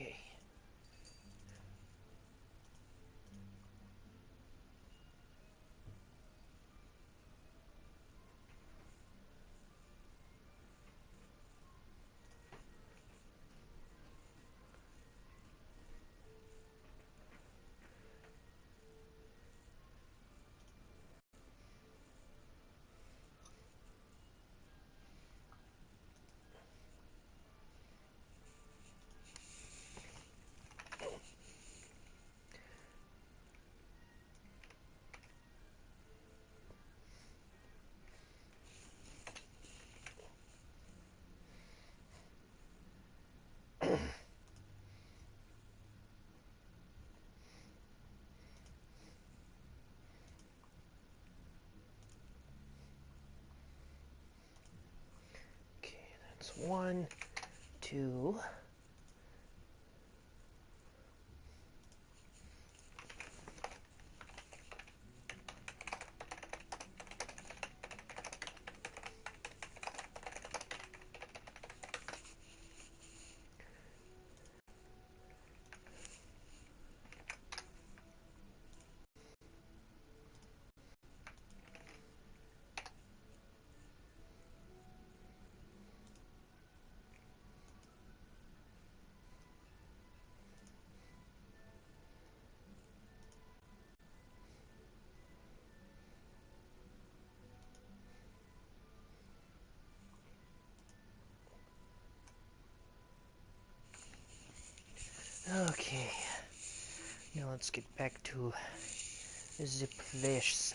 Okay. That's 1, 2. Okay. Now let's get back to the place.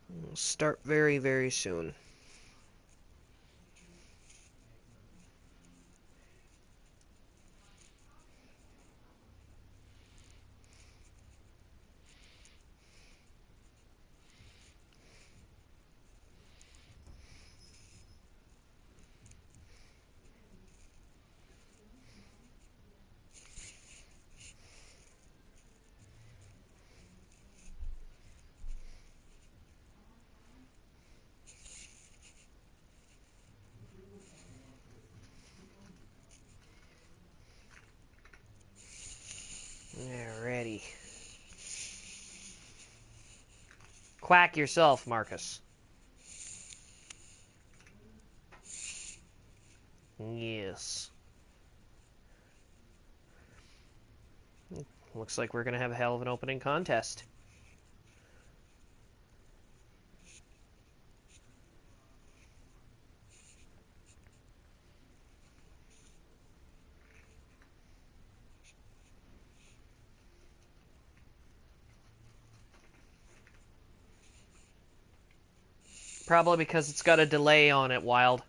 We'll start very, very soon. Alrighty. Quack yourself, Marcus. Yes. Looks like we're going to have a hell of an opening contest. Probably because it's got a delay on it, Wild.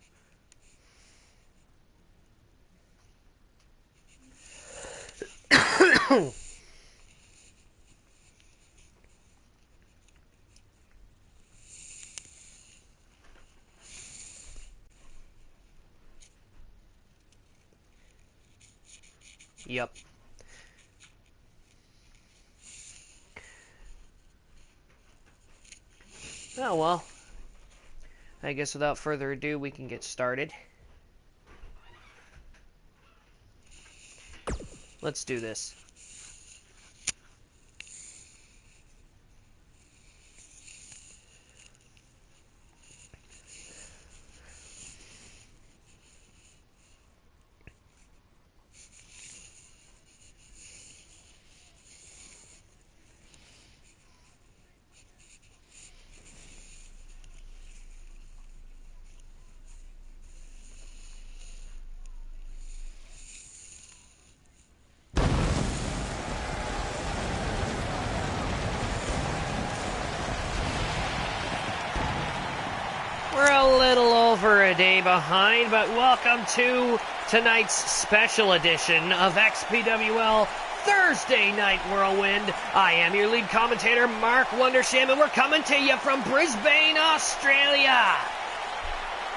Yep. Oh, well. I guess without further ado, we can get started. Let's do this. We're a little over a day behind, but welcome to tonight's special edition of XPWL Thursday Night Whirlwind. I am your lead commentator, Mark Wondersham, and we're coming to you from Brisbane, Australia.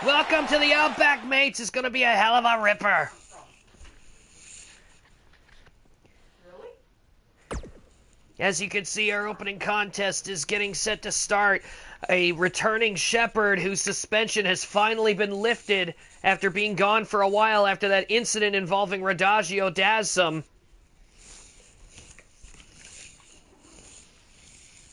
Welcome to the Outback, mates. It's going to be a hell of a ripper. As you can see, our opening contest is getting set to start. A returning shepherd whose suspension has finally been lifted after being gone for a while after that incident involving Radagio Dazzum.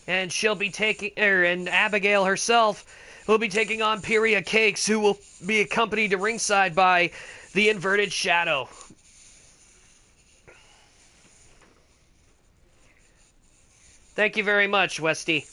And she'll be taking, and Abigail herself will be taking on Pyria Cakes, who will be accompanied to ringside by the Inverted Shadow. Thank you very much, Westy.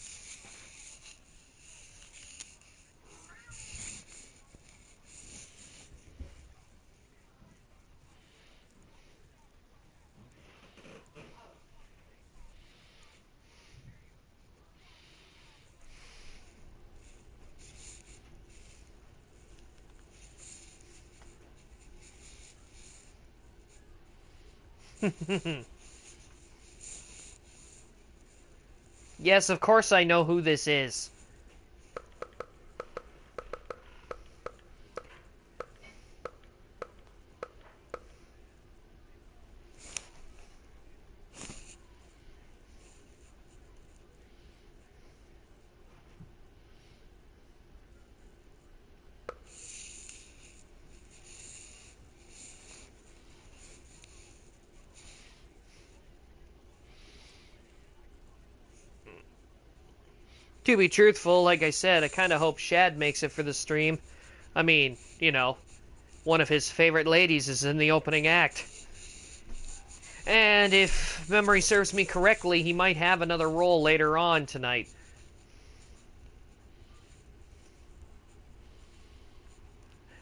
Yes, of course I know who this is. To be truthful, like I said, I kind of hope Shad makes it for the stream. I mean, you know, one of his favorite ladies is in the opening act. And if memory serves me correctly, he might have another role later on tonight.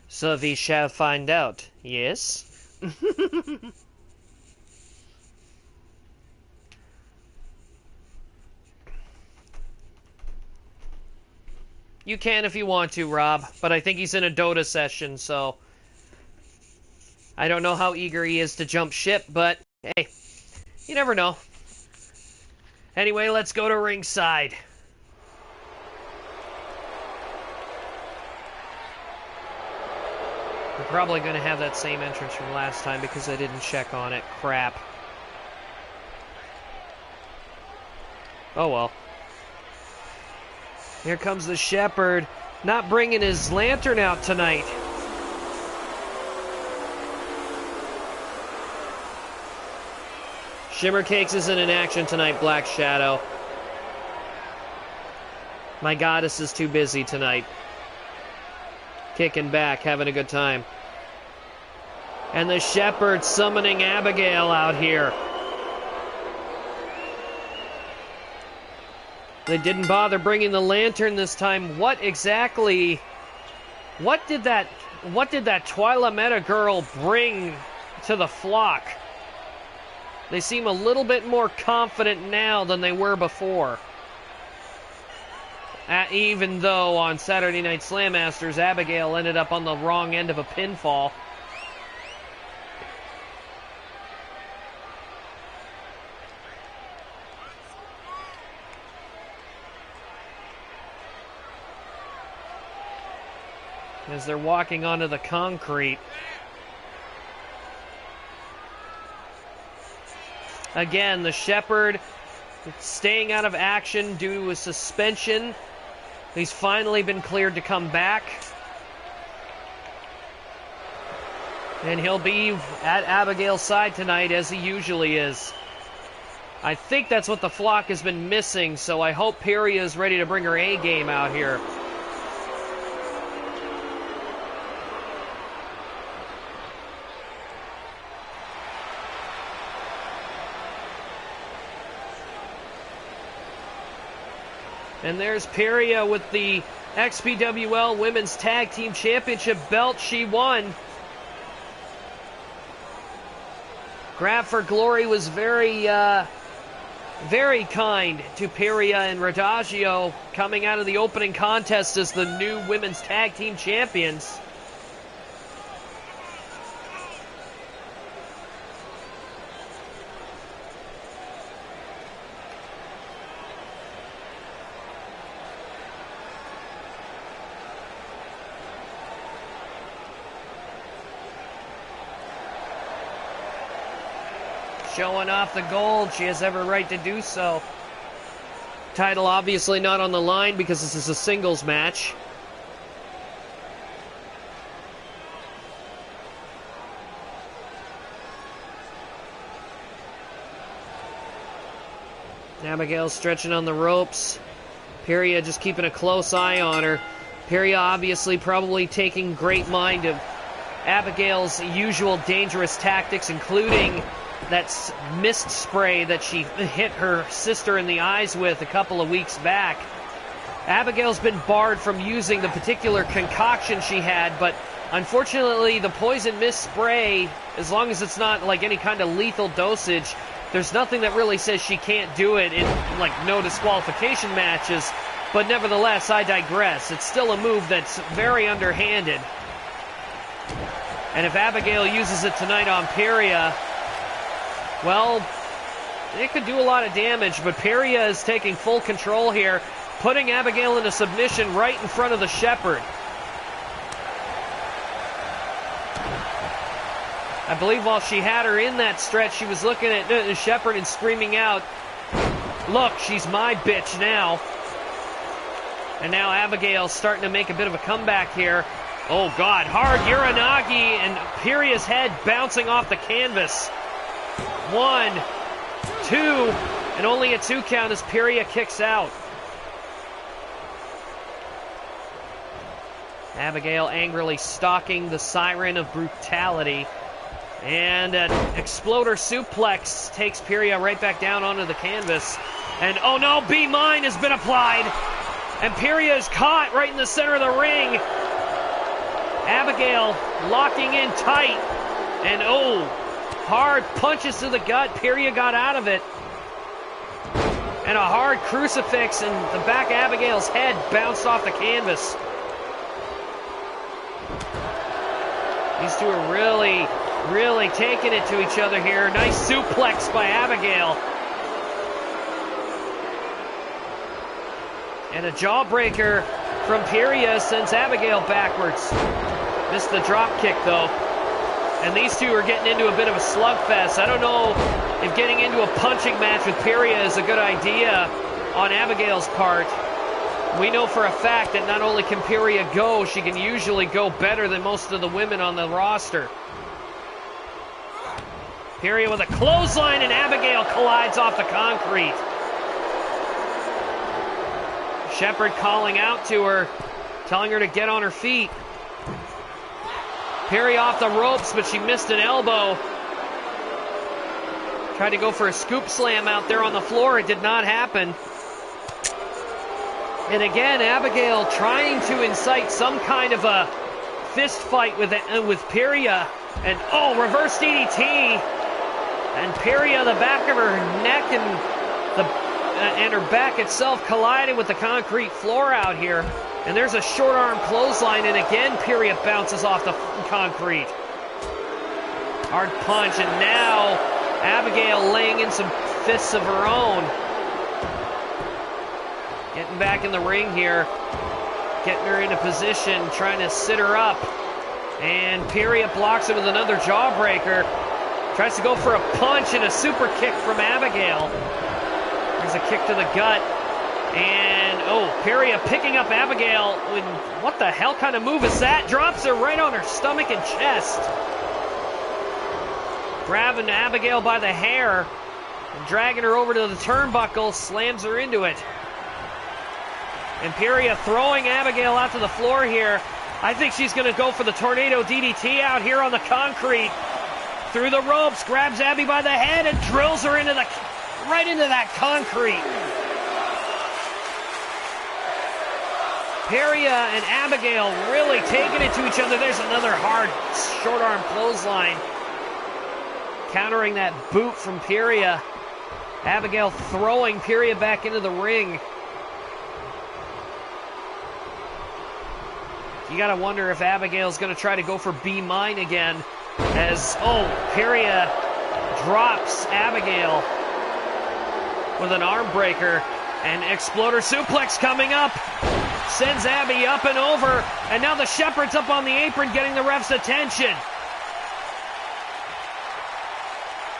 So we shall find out, yes? You can if you want to, Rob, but I think he's in a Dota session, so I don't know how eager he is to jump ship, but hey, you never know. Anyway, let's go to ringside. We're probably going to have that same entrance from last time because I didn't check on it. Crap. Oh well. Here comes the Shepherd, not bringing his lantern out tonight. Shimmer Cakes isn't in action tonight, Black Shadow. My goddess is too busy tonight. Kicking back, having a good time. And the Shepherd summoning Abigail out here. They didn't bother bringing the lantern this time. What did that Twyla Meta girl bring to the flock? They seem a little bit more confident now than they were before. Even though on Saturday Night Slam Masters, Abigail ended up on the wrong end of a pinfall. As they're walking onto the concrete. Again, the Shepherd staying out of action due to a suspension. He's finally been cleared to come back. And he'll be at Abigail's side tonight, as he usually is. I think that's what the flock has been missing, so I hope Pyria is ready to bring her A-game out here. And there's Pyria with the XPWL Women's Tag Team Championship belt she won. Grab for Glory was very very kind to Pyria and Radagio coming out of the opening contest as the new Women's Tag Team Champions. showing off the gold. She has every right to do so. Title obviously not on the line because this is a singles match. Abigail stretching on the ropes. Piria just keeping a close eye on her. Piria obviously probably taking great mind of Abigail's usual dangerous tactics, including that mist spray that she hit her sister in the eyes with a couple of weeks back. Abigail's been barred from using the particular concoction she had, but unfortunately the poison mist spray, as long as it's not like any kind of lethal dosage, there's nothing that really says she can't do it in like no disqualification matches. But nevertheless, I digress. It's still a move that's very underhanded. And if Abigail uses it tonight on Piria, well, it could do a lot of damage, but Piria is taking full control here, putting Abigail into submission right in front of the Shepherd. I believe while she had her in that stretch, she was looking at the Shepherd and screaming out, "Look, she's my bitch now." And now Abigail's starting to make a bit of a comeback here. Oh God, hard Uranagi, and Piria's head bouncing off the canvas. 1, 2, and only a 2 count as Piria kicks out. Abigail angrily stalking the Siren of Brutality. And an exploder suplex takes Piria right back down onto the canvas. And oh no, Be Mine has been applied. And Piria is caught right in the center of the ring. Abigail locking in tight. And oh, hard punches to the gut. Piria got out of it. And a hard crucifix, and the back of Abigail's head bounced off the canvas. These two are really taking it to each other here. Nice suplex by Abigail. And a jawbreaker from Piria sends Abigail backwards. Missed the drop kick though. And these two are getting into a bit of a slugfest. I don't know if getting into a punching match with Piria is a good idea on Abigail's part. We know for a fact that not only can Piria go, she can usually go better than most of the women on the roster. Piria with a clothesline, and Abigail collides off the concrete. Shepherd calling out to her, telling her to get on her feet. Piria off the ropes, but she missed an elbow. Tried to go for a scoop slam out there on the floor. It did not happen. And again, Abigail trying to incite some kind of a fist fight with Piria. And oh, reverse DDT. And Piria, the back of her neck and her back itself collided with the concrete floor out here. And there's a short arm clothesline, and again Piria bounces off the concrete. Hard punch, and now Abigail laying in some fists of her own. Getting back in the ring here. Getting her into position, trying to sit her up. And Piria blocks it with another jawbreaker. Tries to go for a punch and a super kick from Abigail. There's a kick to the gut. And, oh, Piria picking up Abigail. What the hell kind of move is that? Drops her right on her stomach and chest. Grabbing Abigail by the hair and dragging her over to the turnbuckle, slams her into it. And Piria throwing Abigail out to the floor here. I think she's going to go for the tornado DDT out here on the concrete. Through the ropes, grabs Abby by the head and drills her right into that concrete. Piria and Abigail really taking it to each other. There's another hard short arm clothesline. Countering that boot from Piria. Abigail throwing Piria back into the ring. You gotta wonder if Abigail's gonna try to go for Be Mine again. As, oh, Piria drops Abigail with an arm breaker. And exploder suplex coming up. Sends Abby up and over. And now the Shepherd's up on the apron getting the ref's attention.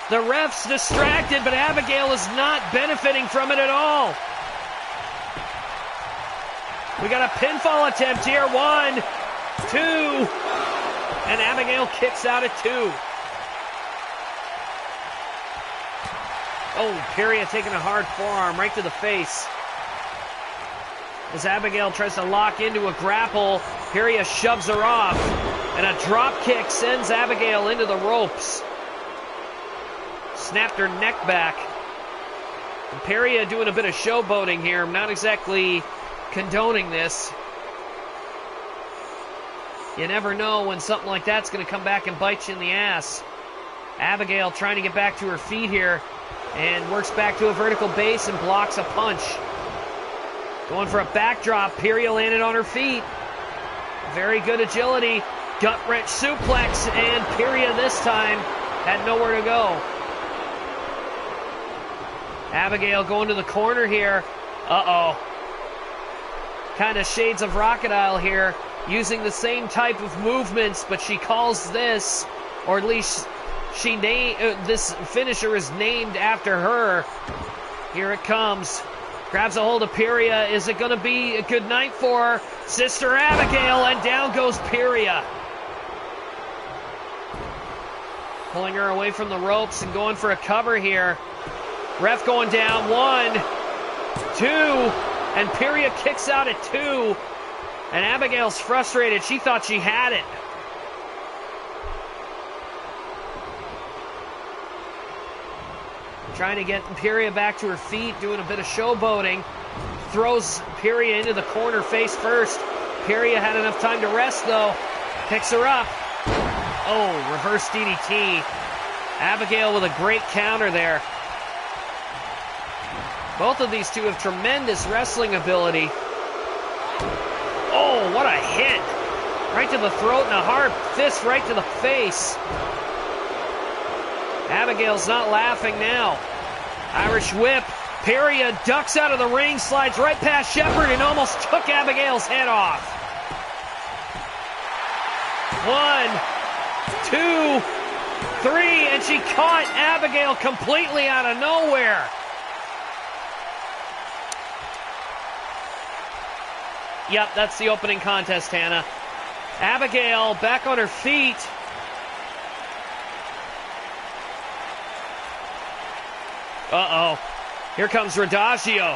The ref's distracted, but Abigail is not benefiting from it at all. We got a pinfall attempt here. 1, 2, and Abigail kicks out at 2. Oh, Peria taking a hard forearm right to the face. As Abigail tries to lock into a grapple, Peria shoves her off, and a drop kick sends Abigail into the ropes. Snapped her neck back. And Peria doing a bit of showboating here. I'm not exactly condoning this. You never know when something like that's going to come back and bite you in the ass. Abigail trying to get back to her feet here and works back to a vertical base and blocks a punch. Going for a backdrop. Peria landed on her feet. Very good agility. Gut wrench suplex, and Peria this time had nowhere to go. Abigail going to the corner here. Uh-oh. Kind of shades of Rachidile here, using the same type of movements, but she calls this, or at least this finisher is named after her. Here it comes. Grabs a hold of Peria. Is it going to be a good night for her? Sister Abigail, and down goes Peria. Pulling her away from the ropes and going for a cover here. Ref going down. 1, 2, and Peria kicks out at 2. And Abigail's frustrated. She thought she had it. Trying to get Peria back to her feet, doing a bit of showboating. Throws Peria into the corner face first. Peria had enough time to rest, though. Picks her up. Oh, reverse DDT. Abigail with a great counter there. Both of these two have tremendous wrestling ability. Oh, what a hit. Right to the throat and a hard fist right to the face. Abigail's not laughing now. Irish whip. Peria ducks out of the ring, slides right past Shepard, and almost took Abigail's head off. 1, 2, 3, and she caught Abigail completely out of nowhere. Yep, that's the opening contest, Hannah. Abigail back on her feet. Uh-oh. Here comes Rachidile.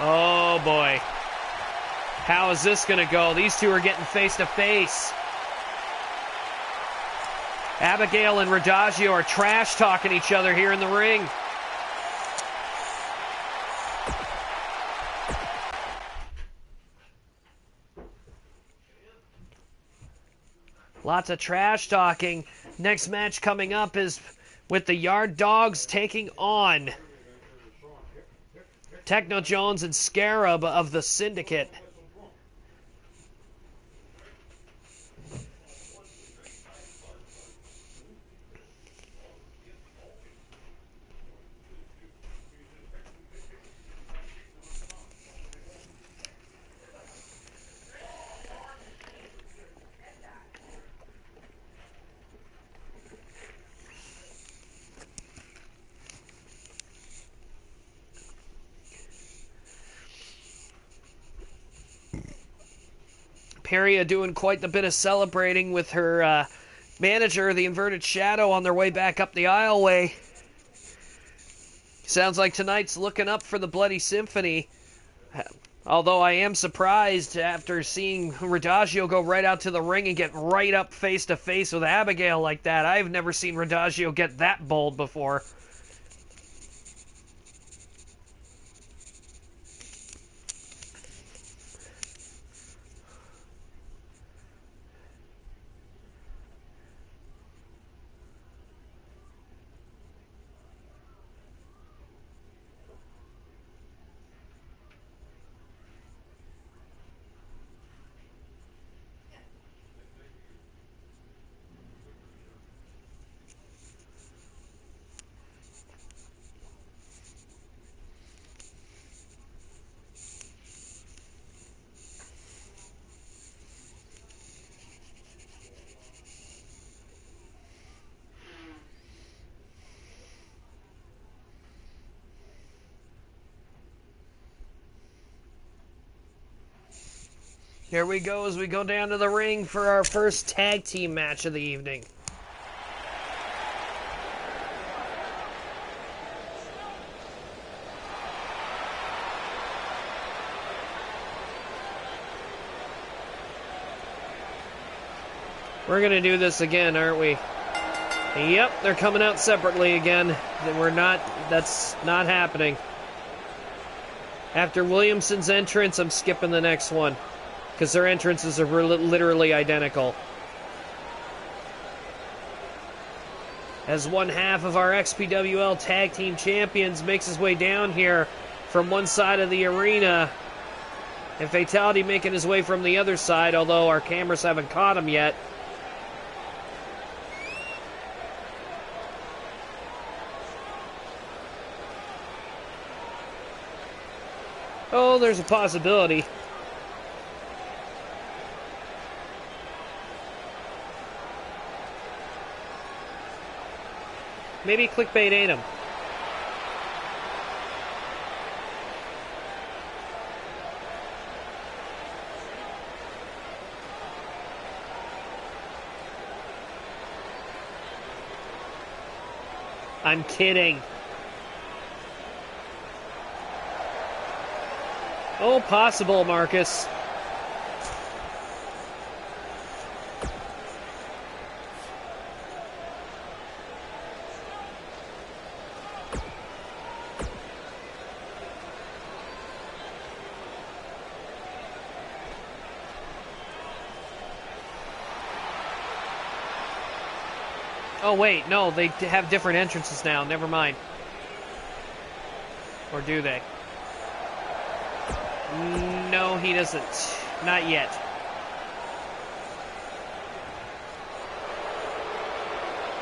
Oh, boy. How is this going to go? These two are getting face-to-face. Abigail and Rachidile are trash-talking each other here in the ring. Lots of trash talking. Next match coming up is with the Yard Dogs taking on Techno Jones and Scarab of the Syndicate. Peria doing quite the bit of celebrating with her manager, the Inverted Shadow, on their way back up the aisleway. Sounds like tonight's looking up for the Bloody Symphony. Although I am surprised after seeing Rachidile go right out to the ring and get right up face-to-face with Abigail like that. I've never seen Rachidile get that bold before. Here we go as we go down to the ring for our first tag team match of the evening. We're going to do this again, aren't we? Yep, they're coming out separately again. That's not happening. After Williamson's entrance, I'm skipping the next one, because their entrances are literally identical. As one half of our XPWL Tag Team Champions makes his way down here from one side of the arena, and Fatality making his way from the other side, although our cameras haven't caught him yet. Oh, there's a possibility. Maybe clickbait ain't him. I'm kidding. Oh, possible, Marcus. Oh, wait, no, they have different entrances now. Never mind. Or do they? No, he doesn't. Not yet.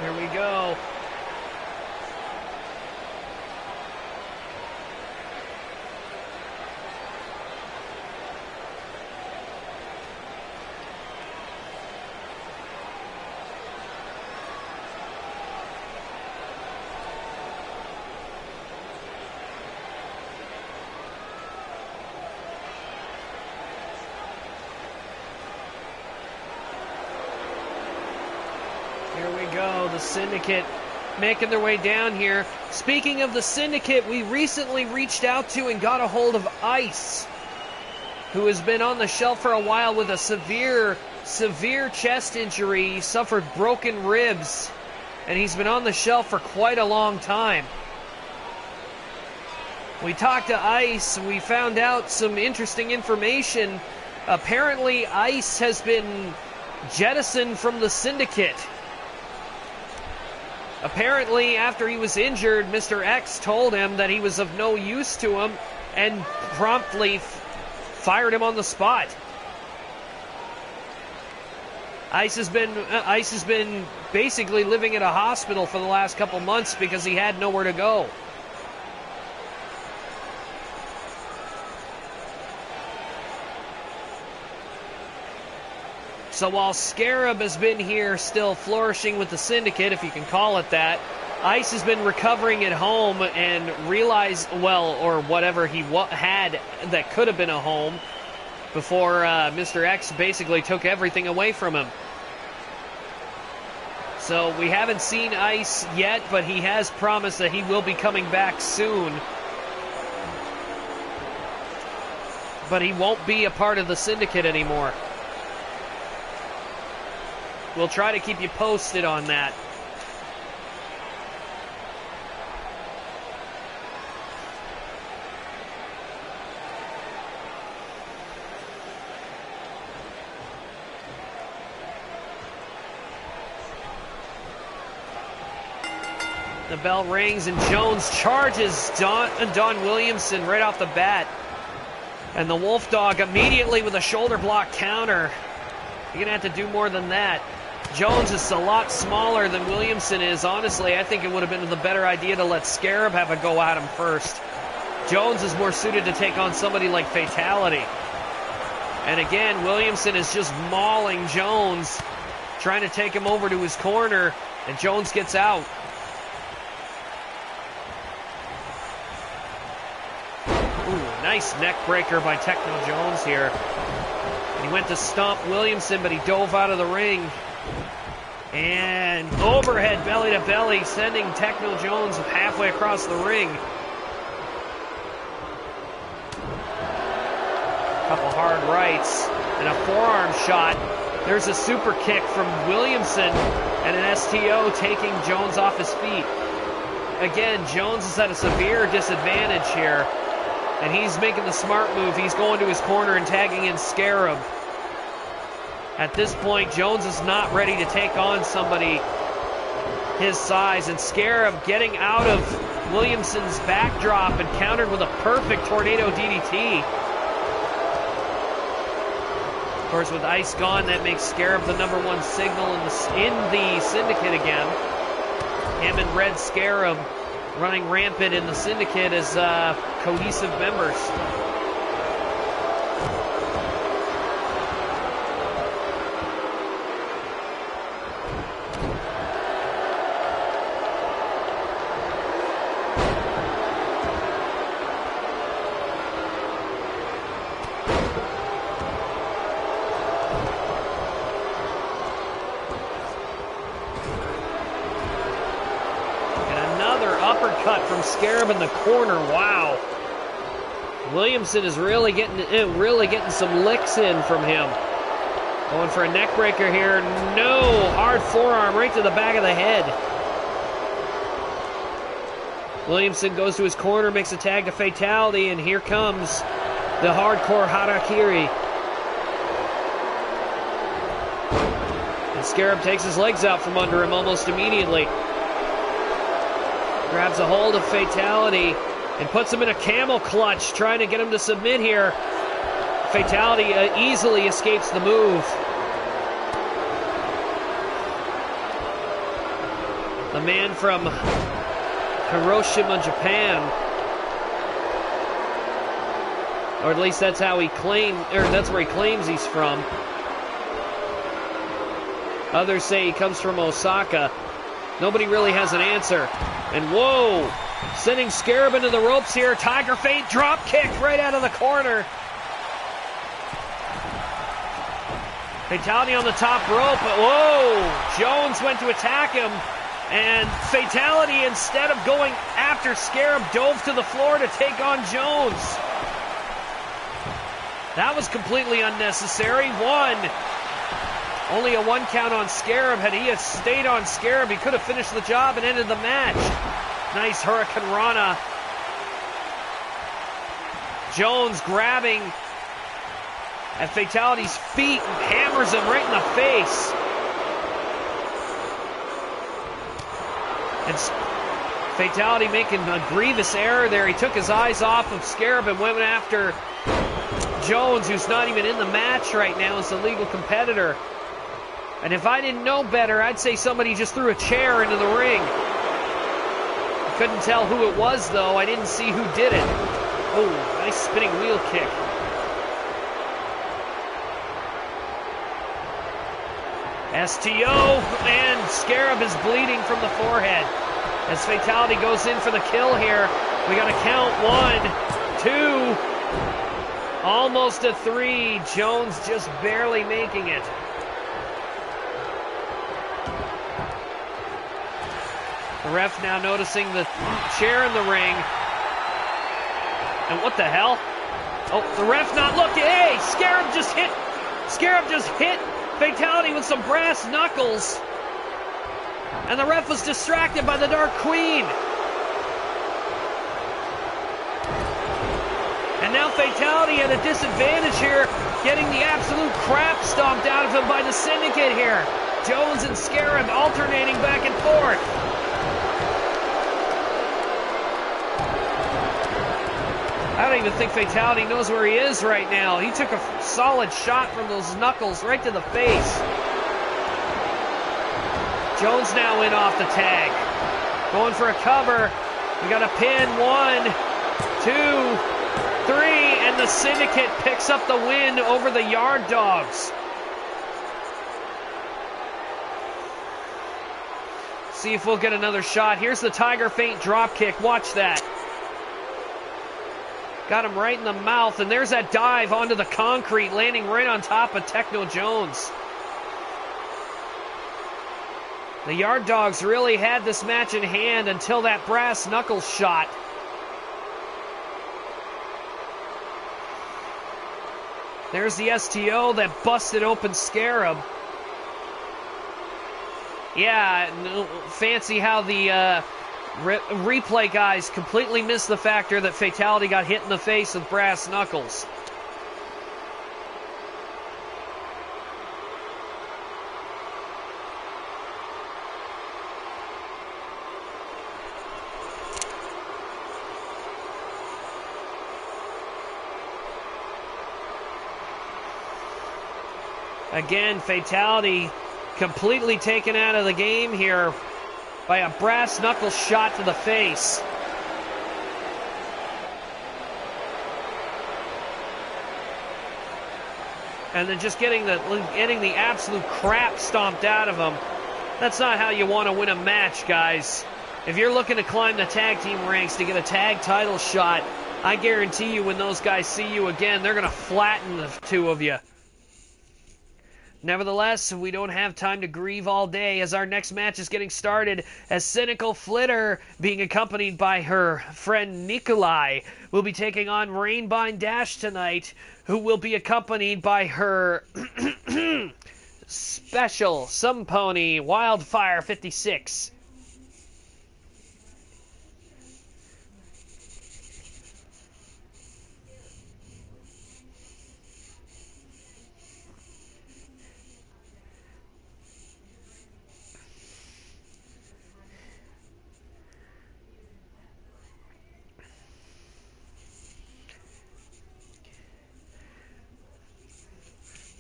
Here we go. The Syndicate making their way down here. Speaking of the Syndicate, we recently reached out to and got a hold of Ice, who has been on the shelf for a while with a severe chest injury. He suffered broken ribs, and he's been on the shelf for quite a long time. We talked to Ice, and we found out some interesting information. Apparently, Ice has been jettisoned from the Syndicate. Apparently, after he was injured, Mr. X told him that he was of no use to him and promptly fired him on the spot. Ice has been basically living at a hospital for the last couple months because he had nowhere to go. So while Scarab has been here still flourishing with the Syndicate, if you can call it that, Ice has been recovering at home and realized, well, or whatever he had that could have been a home, before Mr. X basically took everything away from him. So we haven't seen Ice yet, but he has promised that he will be coming back soon. But he won't be a part of the Syndicate anymore. We'll try to keep you posted on that. The bell rings and Jones charges Don Williamson right off the bat. And the Wolf Dog immediately with a shoulder block counter. You're going to have to do more than that. Jones is a lot smaller than Williamson is. Honestly, I think it would have been the better idea to let Scarab have a go at him first. Jones is more suited to take on somebody like Fatality. And again, Williamson is just mauling Jones, trying to take him over to his corner, and Jones gets out. Ooh, nice neck breaker by Techno Jones here. He went to stomp Williamson, but he dove out of the ring. And overhead belly to belly, sending Techno Jones halfway across the ring. Couple hard rights and a forearm shot. There's a super kick from Williamson and an STO taking Jones off his feet. Again, Jones is at a severe disadvantage here, and he's making the smart move. He's going to his corner and tagging in Scarab. At this point, Jones is not ready to take on somebody his size, and Scarab getting out of Williamson's backdrop and countered with a perfect tornado DDT. Of course, with ice gone, that makes Scarab the #1 signal in the Syndicate again. Him and Red Scarab running rampant in the Syndicate as cohesive members. Uppercut from Scarab in the corner. Wow. Williamson is really getting some licks in from him. Going for a neck breaker here. No, hard forearm right to the back of the head. Williamson goes to his corner, makes a tag to fatality, and here comes the hardcore harakiri. And Scarab takes his legs out from under him almost immediately. Grabs a hold of Fatality and puts him in a camel clutch, trying to get him to submit here. Fatality easily escapes the move. The man from Hiroshima, Japan, or at least that's how he that's where he claims he's from. Others say he comes from Osaka. Nobody really has an answer. And whoa, sending Scarab into the ropes here. Tiger Fate drop kick right out of the corner. Fatality on the top rope, but whoa, Jones went to attack him. And Fatality, instead of going after Scarab, dove to the floor to take on Jones. That was completely unnecessary. Only a 1 count on Scarab. Had he stayed on Scarab, he could have finished the job and ended the match. Nice Hurricane Rana. Jones grabbing at Fatality's feet and hammers him right in the face. And Fatality making a grievous error there. He took his eyes off of Scarab and went after Jones, who's not even in the match right now as a legal competitor. And if I didn't know better, I'd say somebody just threw a chair into the ring. I couldn't tell who it was, though. I didn't see who did it. Oh, nice spinning wheel kick. STO, and Scarab is bleeding from the forehead. As Fatality goes in for the kill here, we got to count 1, 2, almost a 3. Jones just barely making it. The ref now noticing the chair in the ring. And what the hell? Oh, the ref not looking. Hey, Scarab just hit Fatality with some brass knuckles. And the ref was distracted by the Dark Queen. And now Fatality at a disadvantage here, getting the absolute crap stomped out of him by the Syndicate here. Jones and Scarab alternating back and forth. I don't even think Fatality knows where he is right now. He took a solid shot from those knuckles right to the face. Jones now in off the tag. Going for a cover. We got a pin. 1, 2, 3. And the Syndicate picks up the win over the Yard Dogs. See if we'll get another shot. Here's the Tiger Feint drop kick. Watch that. Got him right in the mouth, and there's that dive onto the concrete, landing right on top of Techno Jones. The Yard Dogs really had this match in hand until that brass knuckles shot. There's the STO that busted open Scarab. Yeah, fancy how the replay guys completely missed the factor that Fatality got hit in the face with brass knuckles. Again, Fatality completely taken out of the game here by a brass knuckle shot to the face. And then just getting the absolute crap stomped out of him. That's not how you want to win a match, guys. If you're looking to climb the tag team ranks to get a tag title shot, I guarantee you when those guys see you again, they're going to flatten the two of you. Nevertheless, we don't have time to grieve all day as our next match is getting started as Cynical Flitter, being accompanied by her friend Nikolai, will be taking on Rainbind Dash tonight, who will be accompanied by her special Some Pony Wildfire 56.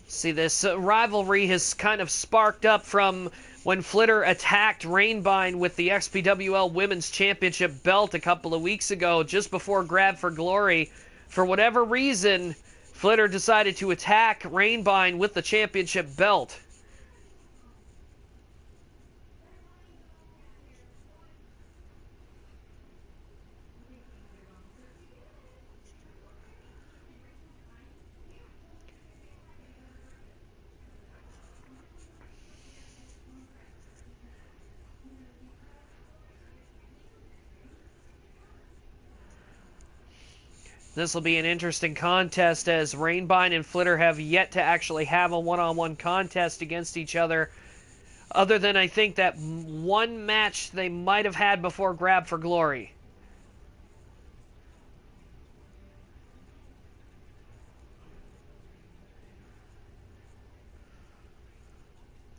See, this rivalry has kind of sparked up from when Flitter attacked Rainbind with the XPWL Women's Championship belt a couple of weeks ago, just before Grab for Glory. For whatever reason, Flitter decided to attack Rainbind with the championship belt. This will be an interesting contest as Rainbind and Flitter have yet to actually have a one-on-one contest against each other, other than I think that one match they might have had before Grab for Glory.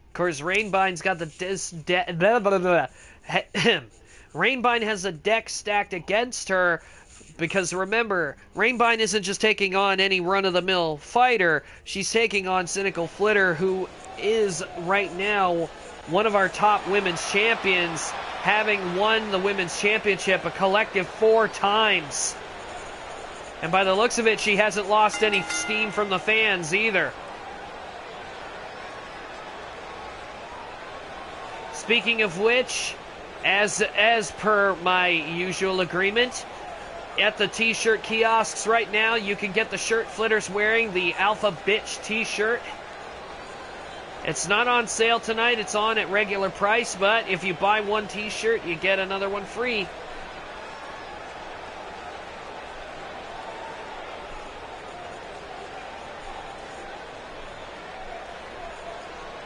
Of course, Rainbind's got the Rainbind has a deck stacked against her. Because remember, Rainbind isn't just taking on any run-of-the-mill fighter. She's taking on Cynical Flitter, who is right now one of our top women's champions, having won the women's championship a collective 4 times. And by the looks of it, she hasn't lost any steam from the fans either. Speaking of which, as per my usual agreement, at the t-shirt kiosks right now, you can get the shirt Flitter's wearing, the Alpha Bitch t-shirt. It's not on sale tonight, it's on at regular price, but if you buy one t-shirt, you get another one free.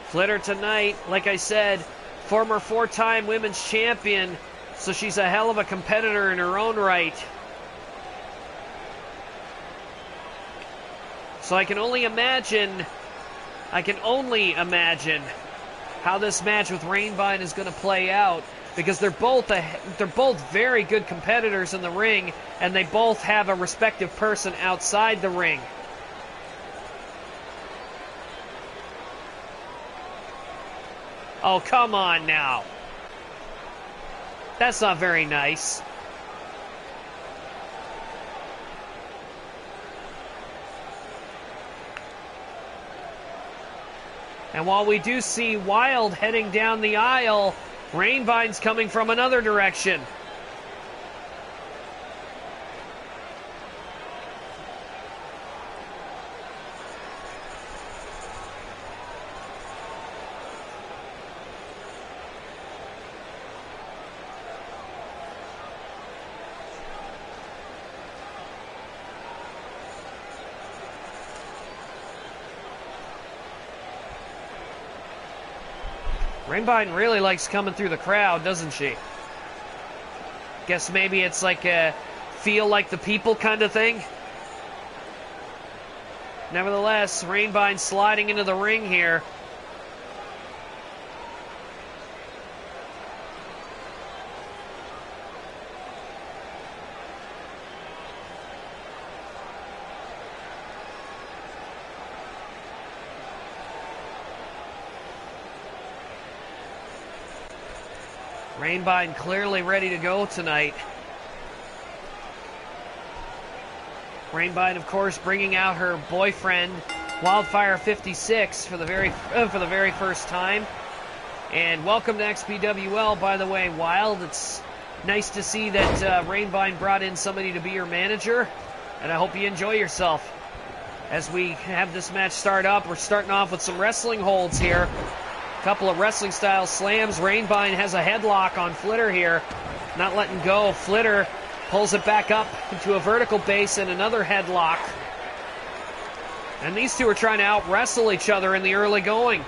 Flitter tonight, like I said, former 4-time women's champion, so she's a hell of a competitor in her own right. So I can only imagine how this match with Rainbind is going to play out, because they're both very good competitors in the ring, and they both have a respective person outside the ring. Oh, come on now. That's not very nice. And while we do see Wild heading down the aisle, Rainbind's coming from another direction. Rainbine really likes coming through the crowd, doesn't she? Guess maybe it's like a feel like the people kind of thing. Nevertheless, Rainbine sliding into the ring here. Rainbine clearly ready to go tonight. Rainbine, of course, bringing out her boyfriend, Wildfire 56, for the very first time. And welcome to XPWL, by the way, Wild. It's nice to see that Rainbine brought in somebody to be your manager, and I hope you enjoy yourself. As we have this match start up, we're starting off with some wrestling holds here. Couple of wrestling style slams. Rainbine has a headlock on Flitter here, not letting go. Flitter pulls it back up into a vertical base and another headlock. And these two are trying to out wrestle each other in the early going.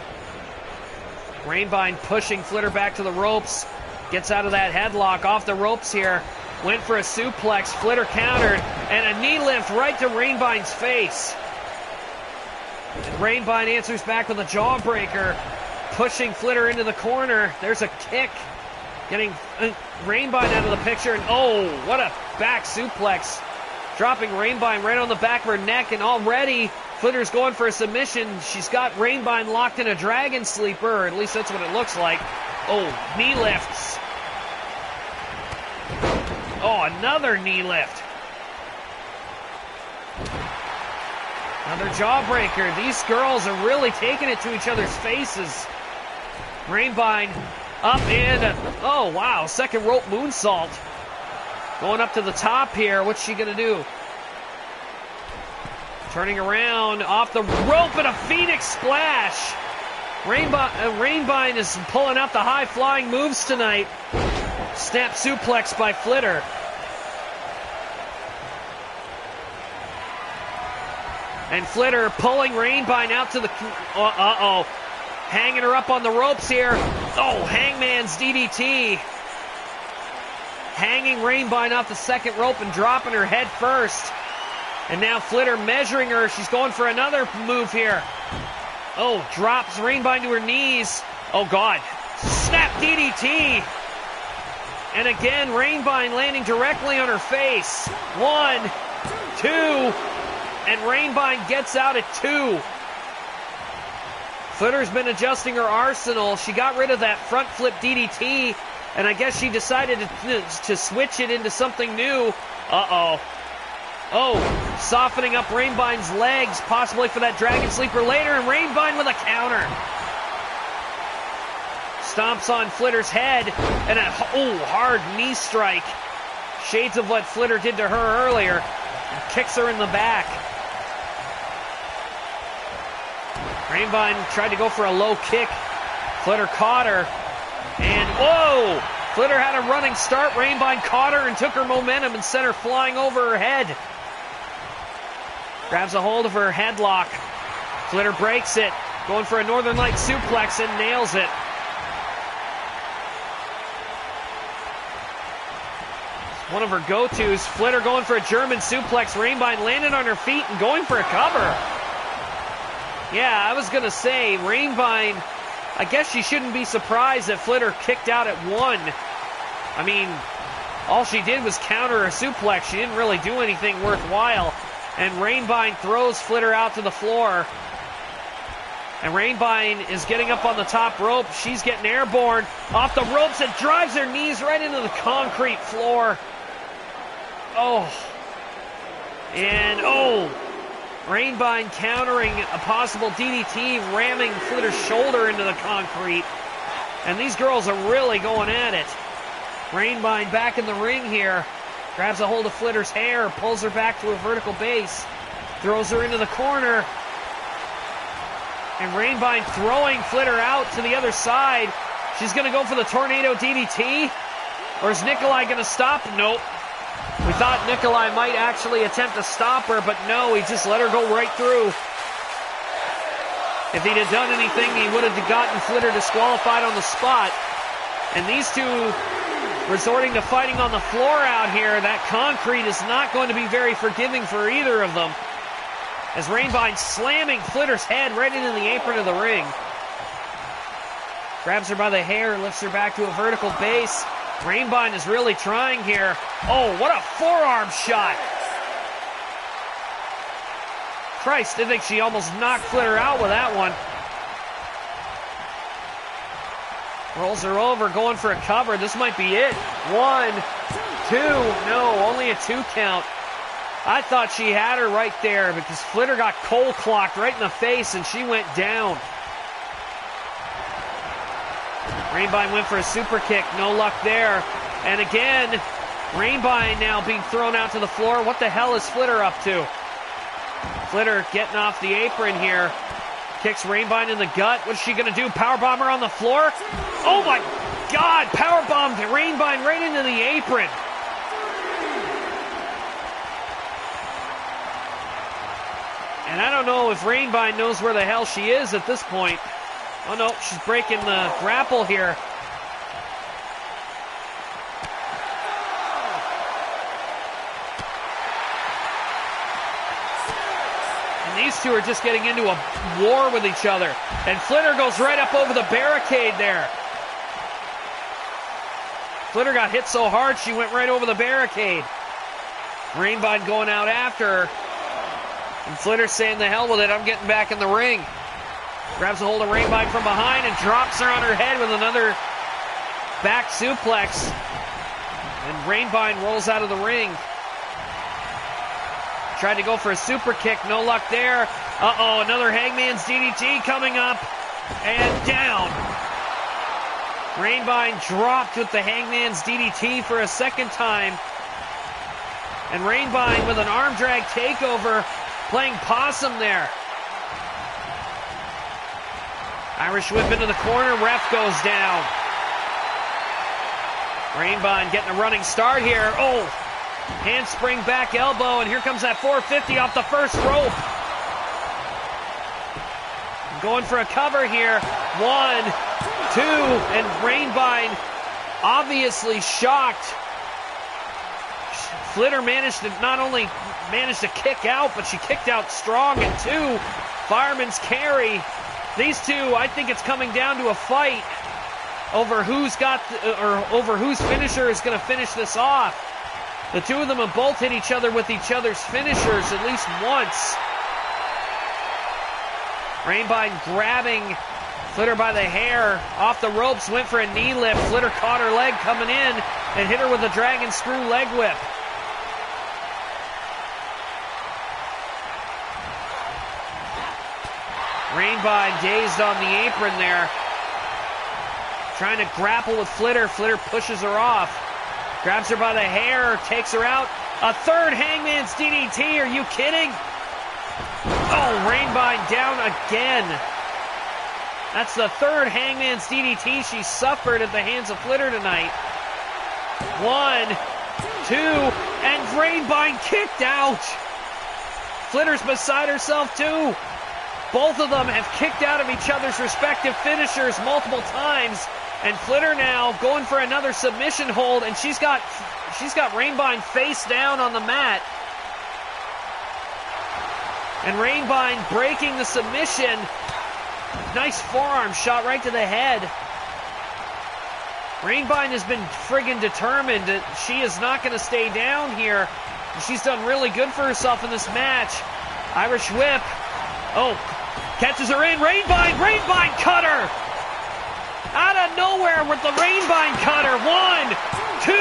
Rainbine pushing Flitter back to the ropes, gets out of that headlock, off the ropes here, went for a suplex. Flitter countered, and a knee lift right to Rainbine's face. And Rainbine answers back with a jawbreaker, pushing Flitter into the corner. There's a kick, getting Rainbine out of the picture, and oh, what a back suplex. Dropping Rainbine right on the back of her neck, and already Flitter's going for a submission. She's got Rainbine locked in a dragon sleeper, or at least that's what it looks like. Oh, knee lifts. Oh, another knee lift. Another jawbreaker. These girls are really taking it to each other's faces. Rainbine up and, oh wow, second rope moonsault. Going up to the top here. What's she going to do? Turning around off the rope and a Phoenix splash. Rainbine is pulling out the high-flying moves tonight. Snap suplex by Flitter. And Flitter pulling Rainbine out to the... Uh-oh. Hanging her up on the ropes here. Oh, Hangman's DDT. Hanging Rainbine off the second rope and dropping her head first. And now Flitter measuring her. She's going for another move here. Oh, drops Rainbine to her knees. Oh, God. Snap DDT. And again, Rainbine landing directly on her face. 1, 2, and Rainbine gets out at 2. Flitter's been adjusting her arsenal. She got rid of that front flip DDT, and I guess she decided to switch it into something new. Uh-oh. Oh, softening up Rainbine's legs, possibly for that Dragon Sleeper later, and Rainbine with a counter. Stomps on Flitter's head, and a hard knee strike. Shades of what Flitter did to her earlier. And kicks her in the back. Rainbine tried to go for a low kick. Flitter caught her. And, whoa! Flitter had a running start. Rainbine caught her and took her momentum and sent her flying over her head. Grabs a hold of her headlock. Flitter breaks it. Going for a Northern Light suplex and nails it. One of her go-tos. Flitter going for a German suplex. Rainbine landed on her feet and going for a cover. Yeah, I was going to say, Rainbine, I guess she shouldn't be surprised that Flitter kicked out at 1. I mean, all she did was counter a suplex. She didn't really do anything worthwhile. And Rainbine throws Flitter out to the floor. And Rainbine is getting up on the top rope. She's getting airborne off the ropes and drives her knees right into the concrete floor. Oh. And, oh. Rainbine countering a possible DDT, ramming Flitter's shoulder into the concrete. And these girls are really going at it. Rainbine back in the ring here. Grabs a hold of Flitter's hair, pulls her back to a vertical base. Throws her into the corner. And Rainbine throwing Flitter out to the other side. She's going to go for the Tornado DDT. Or is Nikolai going to stop? Nope. We thought Nikolai might actually attempt to stop her, but no, he just let her go right through. If he'd have done anything, he would have gotten Flitter disqualified on the spot. And these two resorting to fighting on the floor out here. That concrete is not going to be very forgiving for either of them. As Rainbine slamming Flitter's head right into the apron of the ring. Grabs her by the hair, lifts her back to a vertical base. Rainbine is really trying here. Oh, what a forearm shot. Christ, I think she almost knocked Flitter out with that one. Rolls her over, going for a cover. This might be it. 1, 2. No, only a 2 count. I thought she had her right there because Flitter got cold clocked right in the face and she went down. Rainbine went for a super kick. No luck there. And again, Rainbine now being thrown out to the floor. What the hell is Flitter up to? Flitter getting off the apron here. Kicks Rainbine in the gut. What's she going to do? Powerbomb her on the floor? Oh my God! Powerbombed Rainbine right into the apron. And I don't know if Rainbine knows where the hell she is at this point. Oh no, she's breaking the grapple here. These two are just getting into a war with each other. And Flitter goes right up over the barricade there. Flitter got hit so hard she went right over the barricade. Rainbine going out after her. And Flitter saying the hell with it, I'm getting back in the ring. Grabs a hold of Rainbine from behind and drops her on her head with another back suplex. And Rainbine rolls out of the ring. Tried to go for a super kick, no luck there. Uh-oh, another Hangman's DDT coming up. And down. Rainbine dropped with the Hangman's DDT for a second time. And Rainbine with an arm drag takeover, playing possum there. Irish whip into the corner, ref goes down. Rainbine getting a running start here. Oh! Handspring back elbow, and here comes that 450 off the first rope. Going for a cover here. 1, 2, and Rainbine obviously shocked. Flitter managed to not only manage to kick out, but she kicked out strong, and 2, fireman's carry. These two, I think it's coming down to a fight over who's got, over whose finisher is going to finish this off. The two of them have both hit each other with each other's finishers at least once. Rainbine grabbing Flitter by the hair off the ropes, went for a knee lift. Flitter caught her leg coming in and hit her with a dragon screw leg whip. Rainbine dazed on the apron there. Trying to grapple with Flitter. Flitter pushes her off. Grabs her by the hair, takes her out. A third Hangman's DDT, are you kidding? Oh, Rainbine down again. That's the third Hangman's DDT she suffered at the hands of Flitter tonight. 1, 2, and Rainbine kicked out. Flitter's beside herself too. Both of them have kicked out of each other's respective finishers multiple times. And Flitter now going for another submission hold, and she's got Rainbine face down on the mat. And Rainbine breaking the submission. Nice forearm shot right to the head. Rainbine has been friggin' determined that she is not going to stay down here. She's done really good for herself in this match. Irish whip. Oh, catches her in. Rainbine cutter. Out of nowhere with the Rainbine cutter. 1, 2,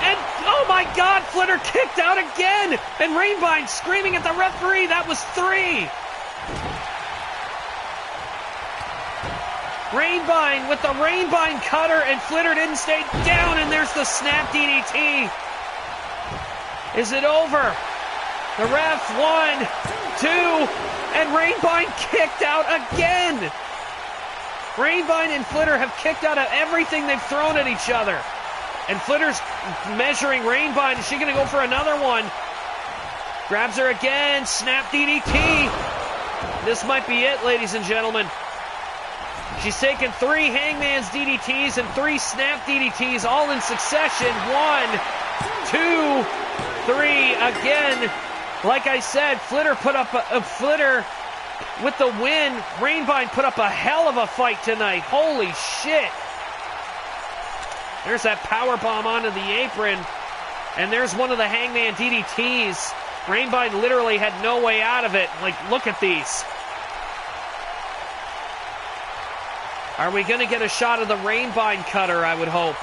and oh my God, Flitter kicked out again. And Rainbine screaming at the referee. That was 3. Rainbine with the Rainbine cutter, and Flitter didn't stay down, and there's the snap DDT. Is it over? The ref, 1, 2, and Rainbine kicked out again. Rainbine and Flitter have kicked out of everything they've thrown at each other. And Flitter's measuring Rainbine. Is she going to go for another one? Grabs her again. Snap DDT. This might be it, ladies and gentlemen. She's taken 3 Hangman's DDTs and 3 Snap DDTs all in succession. 1, 2, 3. Again, like I said, Flitter put up a Flitter with the win. Rainbine put up a hell of a fight tonight. Holy shit. There's that power bomb onto the apron. And there's one of the Hangman DDTs. Rainbine literally had no way out of it. Like, look at these. Are we going to get a shot of the Rainbine cutter, I would hope?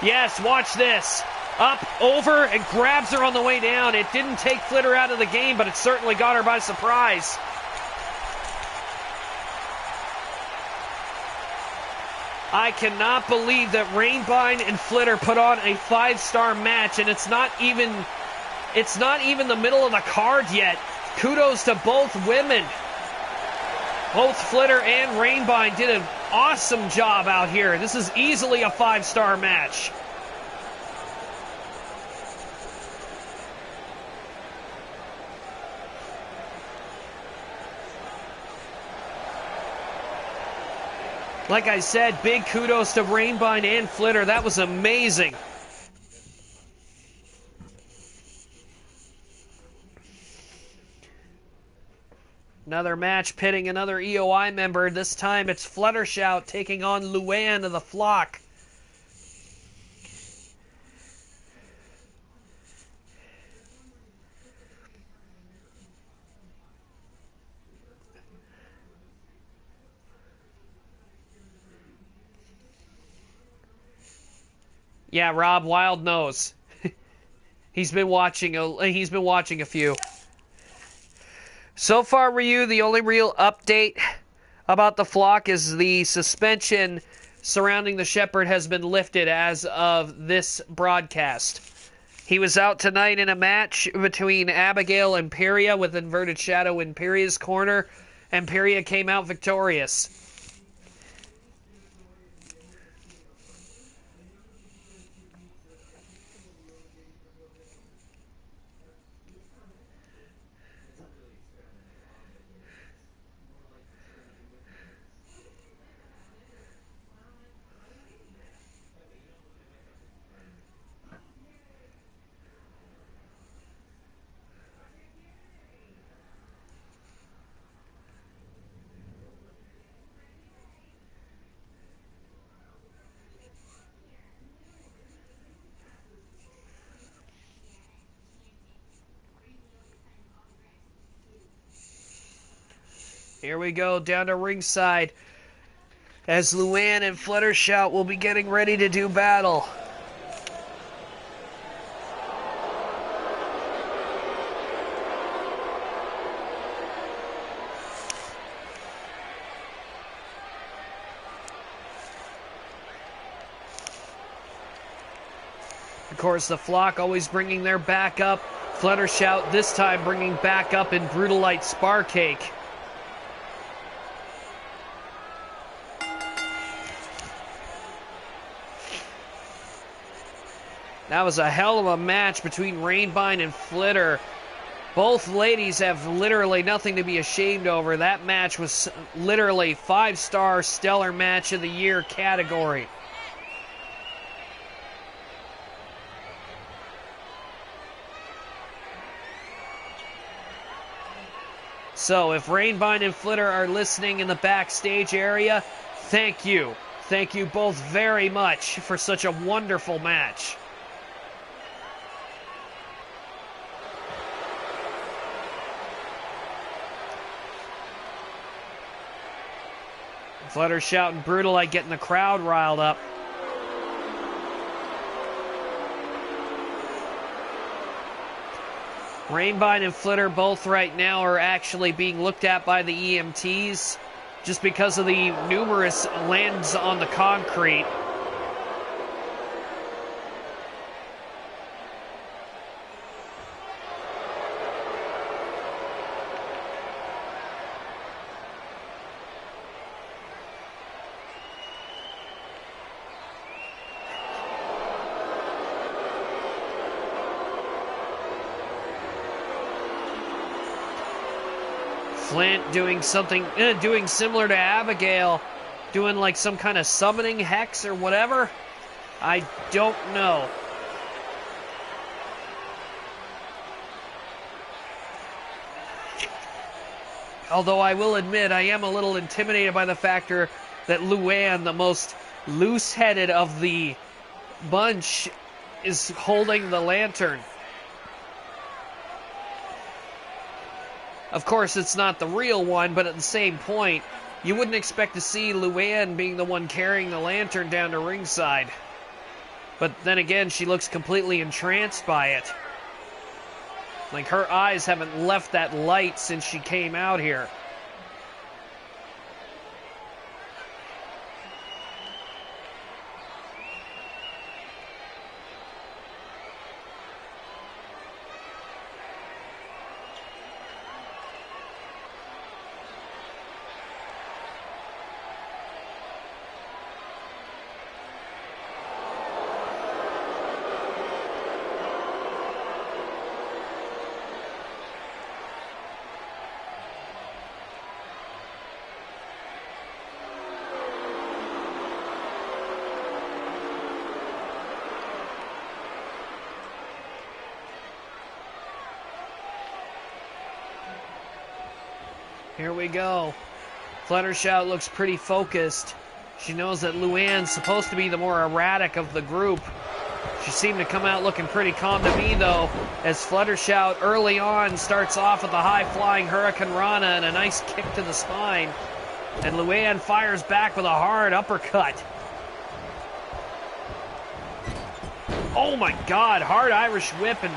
Yes, watch this. Up, over, and grabs her on the way down. It didn't take Flitter out of the game, but it certainly got her by surprise. I cannot believe that Rainbine and Flitter put on a 5-star match, and it's not even the middle of the card yet. Kudos to both women. Both Flitter and Rainbine did an awesome job out here. This is easily a 5-star match. Like I said, big kudos to Rainbine and Flitter. That was amazing. Another match pitting another EOI member. This time it's Fluttershout taking on Luann of the Flock. Yeah, Rob Wild knows. He's been watching a few. So far, Ryu, the only real update about the Flock is the suspension surrounding the Shepherd has been lifted as of this broadcast. He was out tonight in a match between Abigail and Imperia with Inverted Shadow in Imperia's corner. Imperia came out victorious. Here we go, down to ringside, as Luann and Fluttershout will be getting ready to do battle. Of course, the Flock always bringing their backup. Fluttershout this time bringing backup in Brutalite Sparcake. That was a hell of a match between Rainbine and Flitter. Both ladies have literally nothing to be ashamed over. That match was literally 5-star stellar match of the year category. So if Rainbine and Flitter are listening in the backstage area, thank you. Thank you both very much for such a wonderful match. Fluttershout and Brutalite getting the crowd riled up. Rainbine and Flitter both right now are actually being looked at by the EMTs just because of the numerous lands on the concrete. Flint doing something, doing similar to Abigail, doing like some kind of summoning hex or whatever. I don't know. Although I will admit, I am a little intimidated by the factor that Luann, the most loose-headed of the bunch, is holding the lantern. Of course, it's not the real one, but at the same point, you wouldn't expect to see Luann being the one carrying the lantern down to ringside. But then again, she looks completely entranced by it. Like her eyes haven't left that light since she came out here. Here we go. Fluttershout looks pretty focused. She knows that Luann's supposed to be the more erratic of the group. She seemed to come out looking pretty calm to me, though, as Fluttershout early on starts off with a high-flying Hurricane Rana and a nice kick to the spine. And Luann fires back with a hard uppercut. Oh my God, hard Irish whip, and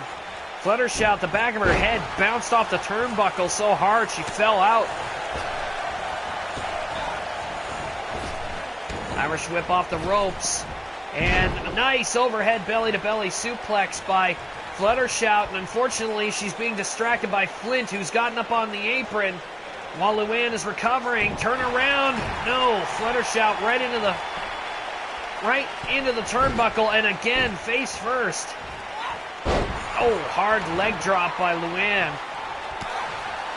Fluttershout, the back of her head bounced off the turnbuckle so hard she fell out. Irish whip off the ropes. And a nice overhead belly-to-belly suplex by Fluttershout. And unfortunately, she's being distracted by Flint, who's gotten up on the apron while Luann is recovering. Turn around. No, Fluttershout right into the turnbuckle. And again, face first. Oh, hard leg drop by Luann.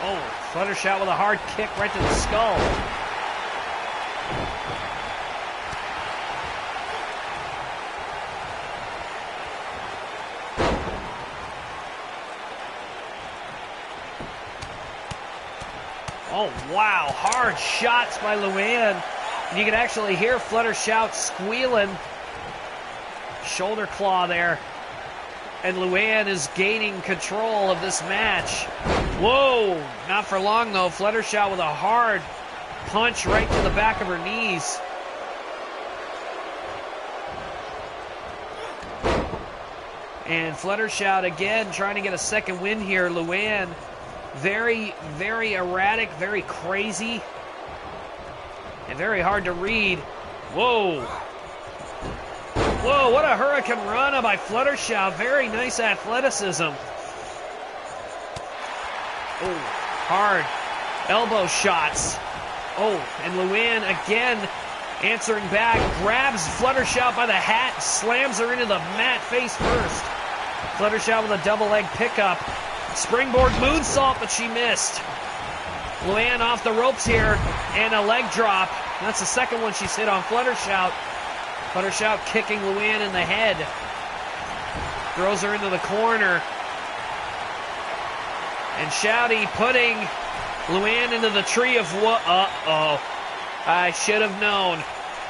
Oh, Fluttershout with a hard kick right to the skull. Oh, wow, hard shots by Luann. And you can actually hear Fluttershout squealing. Shoulder claw there. And Luann is gaining control of this match. Whoa! Not for long, though. Fluttershout with a hard punch right to the back of her knees. And Fluttershout again trying to get a second win here. Luann, very, very erratic, very crazy, and very hard to read. Whoa! Whoa, what a Hurricane Rana by Fluttershout. Very nice athleticism. Oh, hard elbow shots. Oh, and Luann again answering back, grabs Fluttershout by the hat, slams her into the mat face first. Fluttershout with a double leg pickup. Springboard moonsault, but she missed. Luann off the ropes here, and a leg drop. That's the second one she's hit on Fluttershout. Fluttershout kicking Luann in the head. Throws her into the corner. And Shouty putting Luann into the tree of what? Uh-oh. I should have known.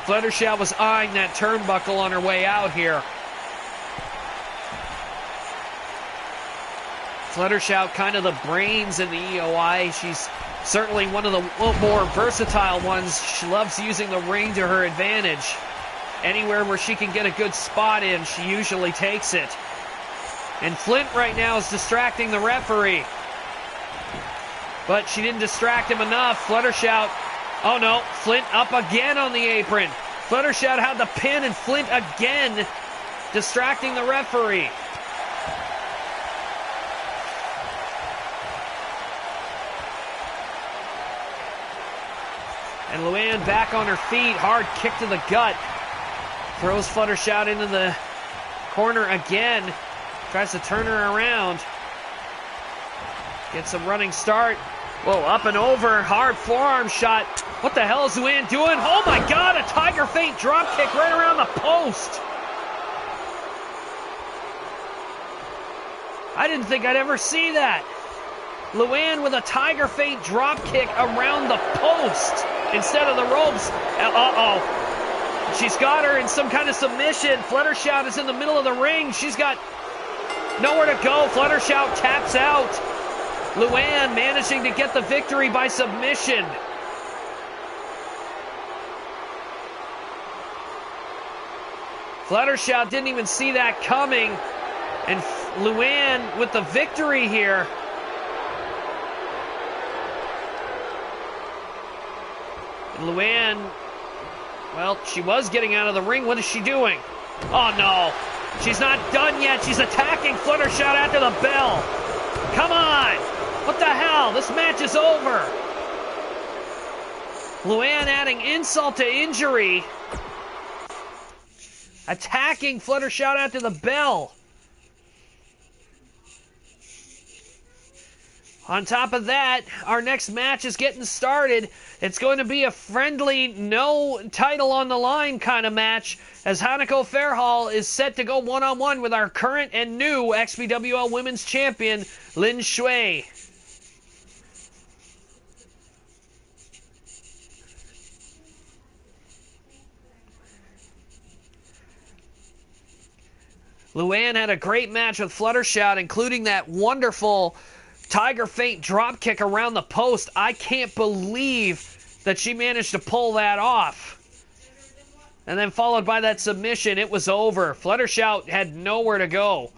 Fluttershout was eyeing that turnbuckle on her way out here. Fluttershout kind of the brains in the EOI. She's certainly one of the more versatile ones. She loves using the ring to her advantage. Anywhere where she can get a good spot in, she usually takes it. And Flint right now is distracting the referee. But she didn't distract him enough. Fluttershout, oh no, Flint up again on the apron. Fluttershout had the pin, and Flint again distracting the referee. And Luann back on her feet, hard kick to the gut. Throws Fluttershout into the corner again. Tries to turn her around. Gets a running start. Whoa, up and over, hard forearm shot. What the hell is Luann doing? Oh my God, a tiger feint drop kick right around the post. I didn't think I'd ever see that. Luann with a tiger feint drop kick around the post instead of the ropes. Uh-oh. She's got her in some kind of submission. Fluttershout is in the middle of the ring. She's got nowhere to go. Fluttershout taps out. Luann managing to get the victory by submission. Fluttershout didn't even see that coming. And Luann with the victory here. And Luann, well, she was getting out of the ring. What is she doing? Oh, no. She's not done yet. She's attacking Fluttershout after the bell. Come on. What the hell? This match is over. Luann adding insult to injury. Attacking Fluttershout after the bell. On top of that, our next match is getting started. It's going to be a friendly, no title on the line kind of match, as Hanako Fairhall is set to go one-on-one with our current and new XPWL Women's Champion, Lin Shui. Luann had a great match with Fluttershout, including that wonderful tiger feint drop kick around the post. I can't believe that she managed to pull that off. And then followed by that submission, it was over. Fluttershout had nowhere to go.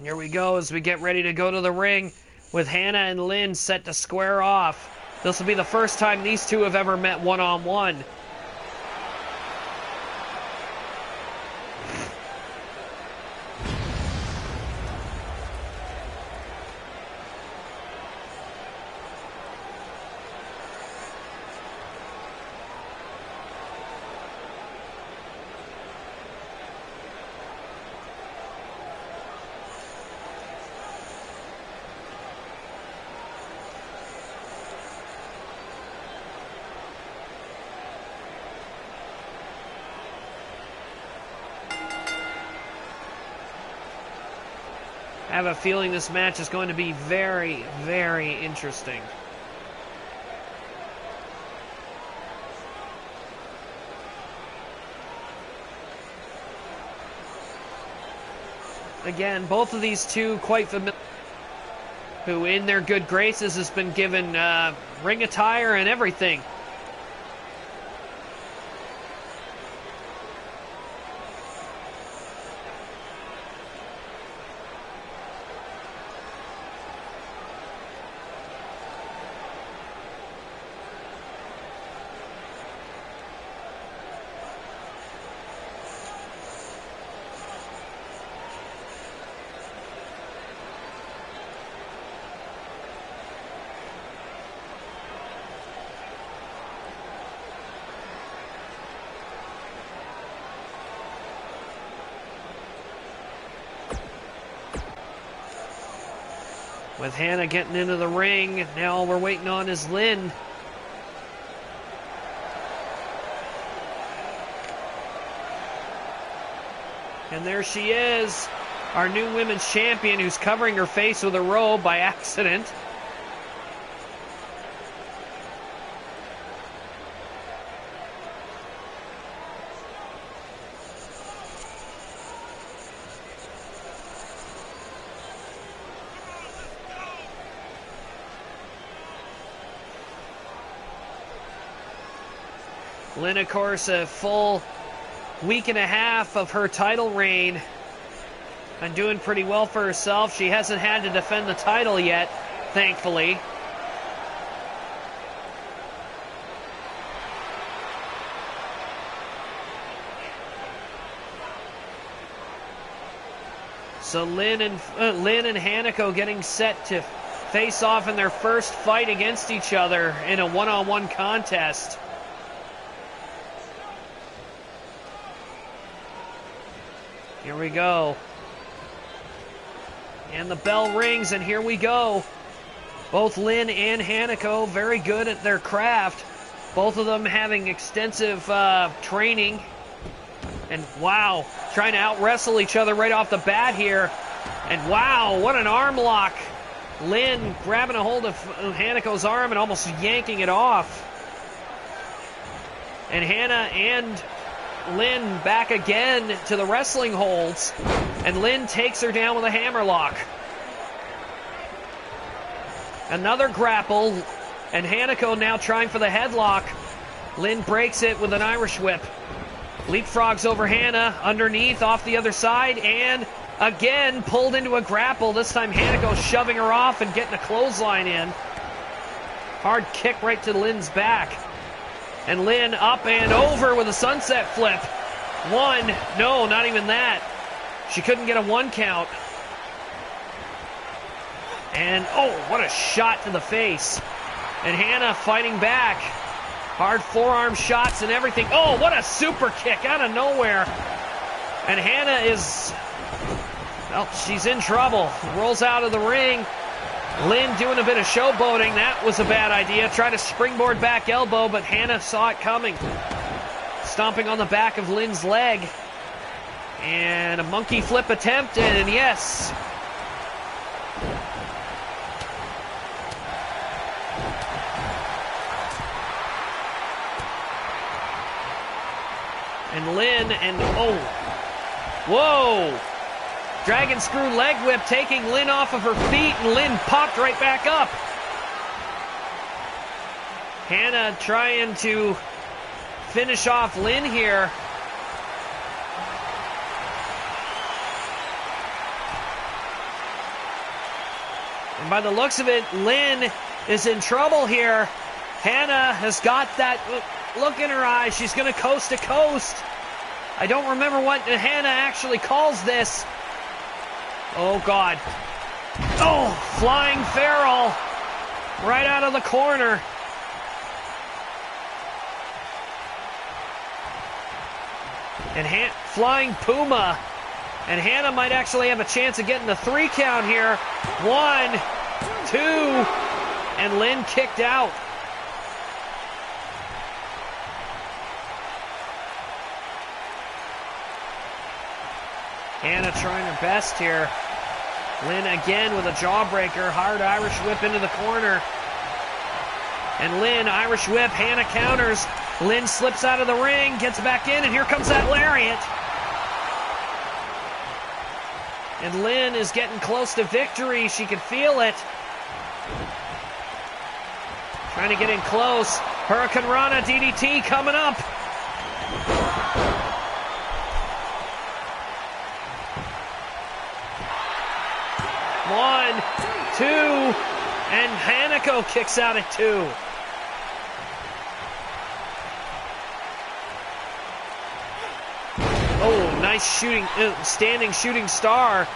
Here we go as we get ready to go to the ring with Hannah and Lynn set to square off. This will be the first time these two have ever met one-on-one. I have a feeling this match is going to be very, very interesting. Again, both of these two quite familiar, who in their good graces has been given ring attire and everything. With Hannah getting into the ring, now all we're waiting on is Lynn. And there she is, our new women's champion, who's covering her face with a robe by accident. Lynn, of course, a full week and a half of her title reign and doing pretty well for herself. She hasn't had to defend the title yet, thankfully. So Lynn and Hanako getting set to face off in their first fight against each other in a one-on-one contest. Here we go. And the bell rings, and here we go. Both Lynn and Hanako very good at their craft. Both of them having extensive training. And wow, trying to out-wrestle each other right off the bat here. And wow, what an arm lock. Lynn grabbing a hold of Hanako's arm and almost yanking it off. And Hannah and Lynn back again to the wrestling holds. And Lynn takes her down with a hammerlock. Another grapple, and Hanako now trying for the headlock. Lynn breaks it with an Irish whip. Leapfrogs over Hannah, underneath, off the other side, and again pulled into a grapple. This time Hanako shoving her off and getting a clothesline in. Hard kick right to Lynn's back. And Lynn up and over with a sunset flip. One, no, not even that. She couldn't get a one count. And, oh, what a shot to the face. And Hannah fighting back. Hard forearm shots and everything. Oh, what a super kick out of nowhere. And Hannah is, well, she's in trouble. Rolls out of the ring. Lynn doing a bit of showboating. That was a bad idea. Tried to springboard back elbow, but Hannah saw it coming. Stomping on the back of Lynn's leg. And a monkey flip attempt, and yes. And Lynn, and oh, whoa! Dragon screw leg whip taking Lynn off of her feet, and Lynn popped right back up. Hannah trying to finish off Lynn here. And by the looks of it, Lynn is in trouble here. Hannah has got that look in her eyes. She's going to coast to coast. I don't remember what Hannah actually calls this. Oh, God. Oh, flying Pharaoh right out of the corner. And flying Puma. And Hannah might actually have a chance of getting the 3 count here. 1, 2, and Lynn kicked out. Hannah trying her best here. Lynn again with a jawbreaker. Hard Irish whip into the corner. And Lynn, Irish whip. Hannah counters. Lynn slips out of the ring, gets back in, and here comes that lariat. And Lynn is getting close to victory. She can feel it. Trying to get in close. Hurricane Rana DDT coming up. One, 2, and Hanako kicks out at 2. Oh, nice shooting, standing shooting star.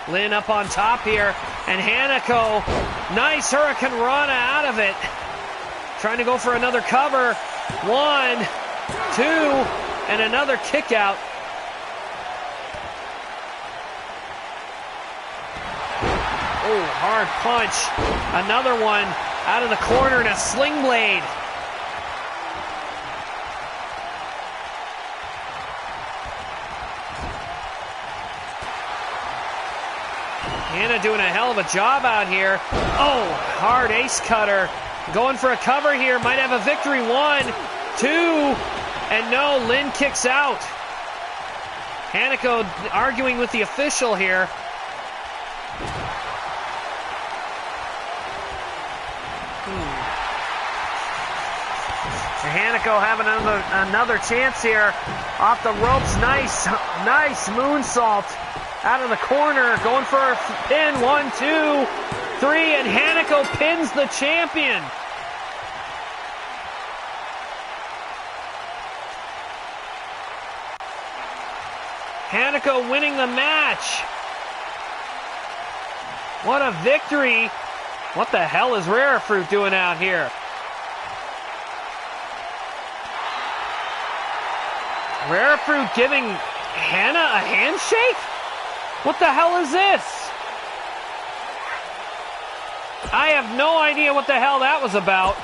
Lynn up on top here, and Hanako, nice Hurricane Rana out of it. Trying to go for another cover. 1, 2, and another kick out. Oh, hard punch. Another one out of the corner and a sling blade. Hannah doing a hell of a job out here. Oh, hard ace cutter. Going for a cover here. Might have a victory. 1, 2, and no, Lynn kicks out. Hanako arguing with the official here. Hanako having another chance here. Off the ropes, nice moonsault out of the corner. Going for a pin, 1, 2, 3, and Hanako pins the champion. Hanako winning the match. What a victory. What the hell is Rare Fruit doing out here? Rare Fruit giving Hannah a handshake? What the hell is this? I have no idea what the hell that was about.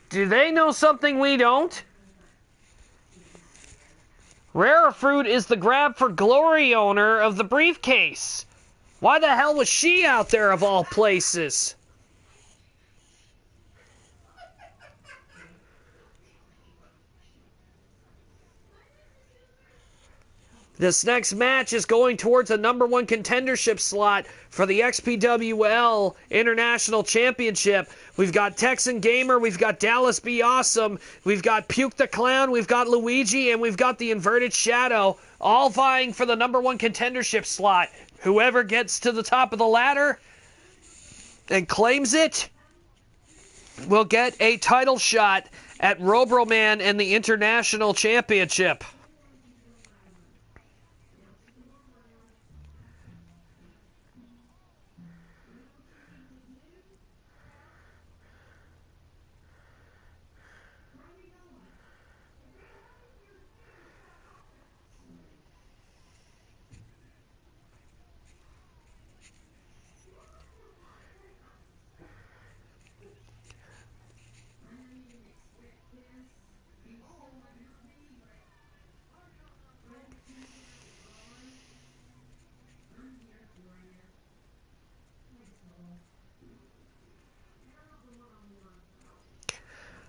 Do they know something we don't? Rare Fruit is the grab for glory owner of the briefcase. Why the hell was she out there of all places? This next match is going towards a #1 contendership slot for the XPWL International Championship. We've got Texan Gamer, we've got Dallas Be Awesome, we've got Puke the Clown, we've got Luigi, and we've got the Inverted Shadow, all vying for the #1 contendership slot. Whoever gets to the top of the ladder and claims it will get a title shot at Robroman and the International Championship.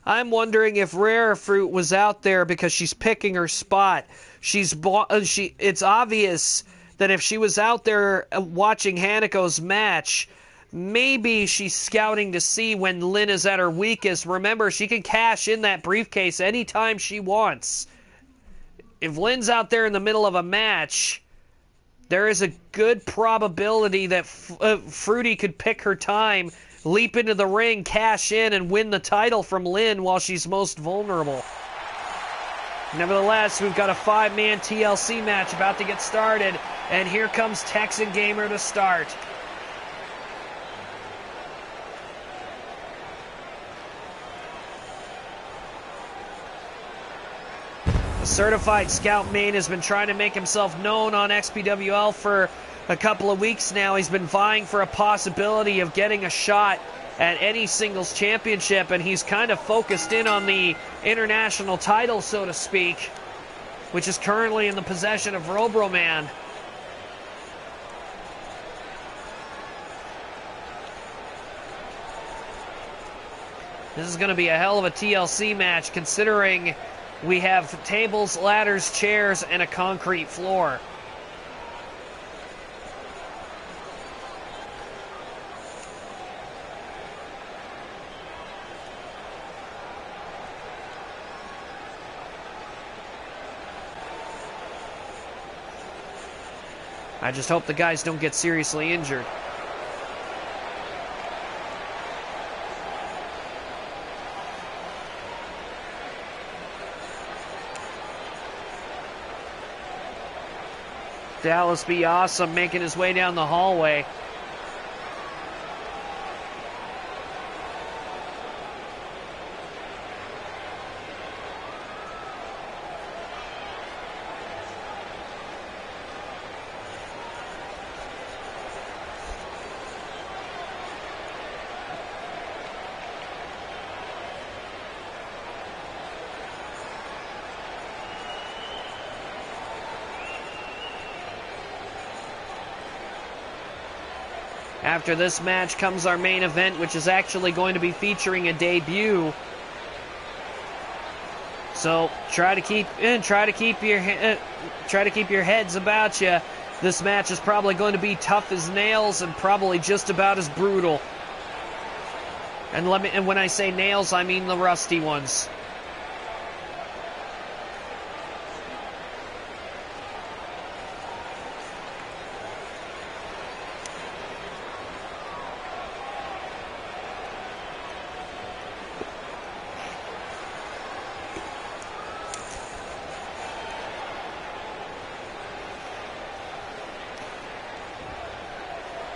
I'm wondering if Rare Fruit was out there because she's picking her spot. It's obvious that if she was out there watching Hanako's match, maybe she's scouting to see when Lynn is at her weakest. Remember, she can cash in that briefcase anytime she wants. If Lynn's out there in the middle of a match, there is a good probability that Fruity could pick her time, leap into the ring, cash in, and win the title from Lynn while she's most vulnerable. Nevertheless, we've got a 5-man TLC match about to get started, and here comes Texan Gamer to start. The Certified Scout main has been trying to make himself known on XPWL for a couple of weeks now. He's been vying for a possibility of getting a shot at any singles championship, and he's kind of focused in on the international title, so to speak, which is currently in the possession of Robroman. This is going to be a hell of a TLC match, considering we have tables, ladders, chairs, and a concrete floor. I just hope the guys don't get seriously injured. Dallas Be Awesome making his way down the hallway. After this match comes our main event, which is actually going to be featuring a debut. So try to keep your heads about you. This match is probably going to be tough as nails and probably just about as brutal. And when I say nails, I mean the rusty ones.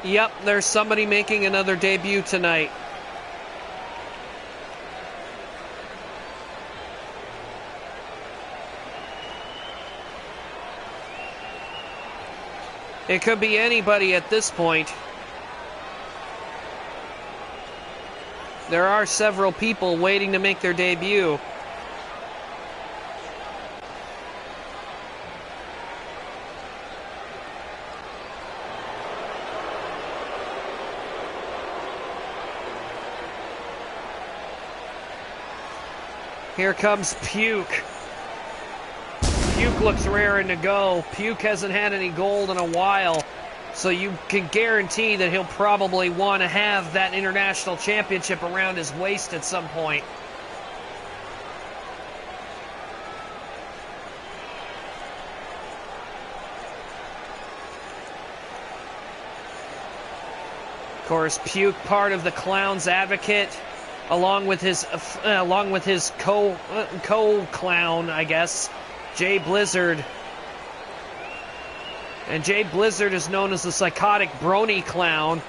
Yep, there's somebody making another debut tonight. It could be anybody at this point. There are several people waiting to make their debut. Here comes Puke. Puke looks raring to go. Puke hasn't had any gold in a while, so you can guarantee that he'll probably want to have that international championship around his waist at some point. Of course, Puke, part of the Clown's Advocate, along with his co-clown, I guess, Jay Blizzard. And Jay Blizzard is known as the psychotic brony clown.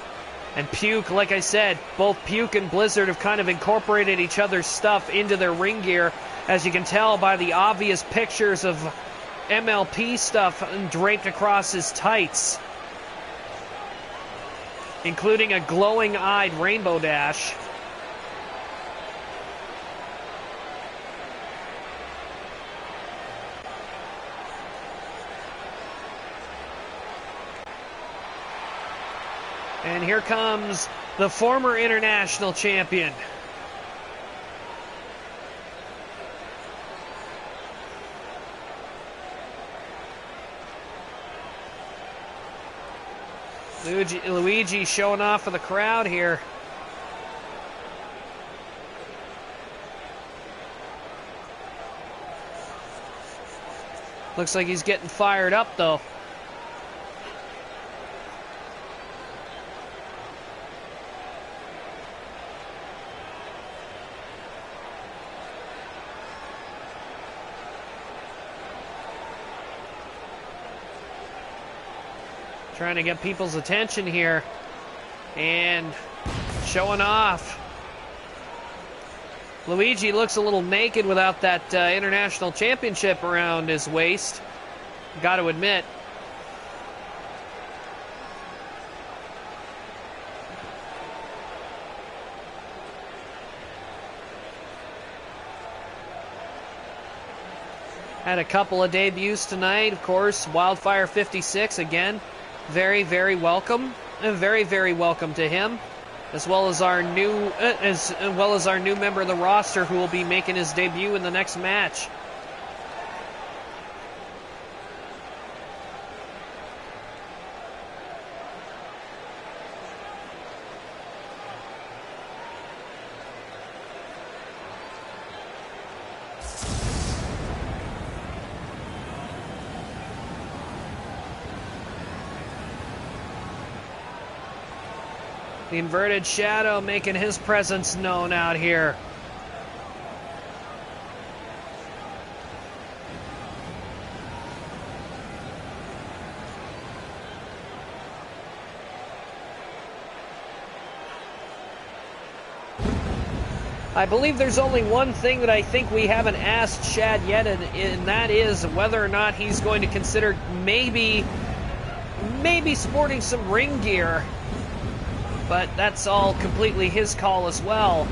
And Puke, like I said, both Puke and Blizzard have kind of incorporated each other's stuff into their ring gear, as you can tell by the obvious pictures of MLP stuff draped across his tights, including a glowing-eyed Rainbow Dash. And here comes the former international champion. Luigi showing off for the crowd here. Looks like he's getting fired up, though. Trying to get people's attention here and showing off. Luigi looks a little naked without that international championship around his waist, got to admit. Had a couple of debuts tonight, of course. Wildfire 56 again. Very, very welcome. Very, very welcome to him, as well as our new member of the roster who will be making his debut in the next match. The Inverted Shadow making his presence known out here. I believe there's only one thing that I think we haven't asked Shad yet, and that is whether or not he's going to consider maybe sporting some ring gear. But that's all completely his call as well.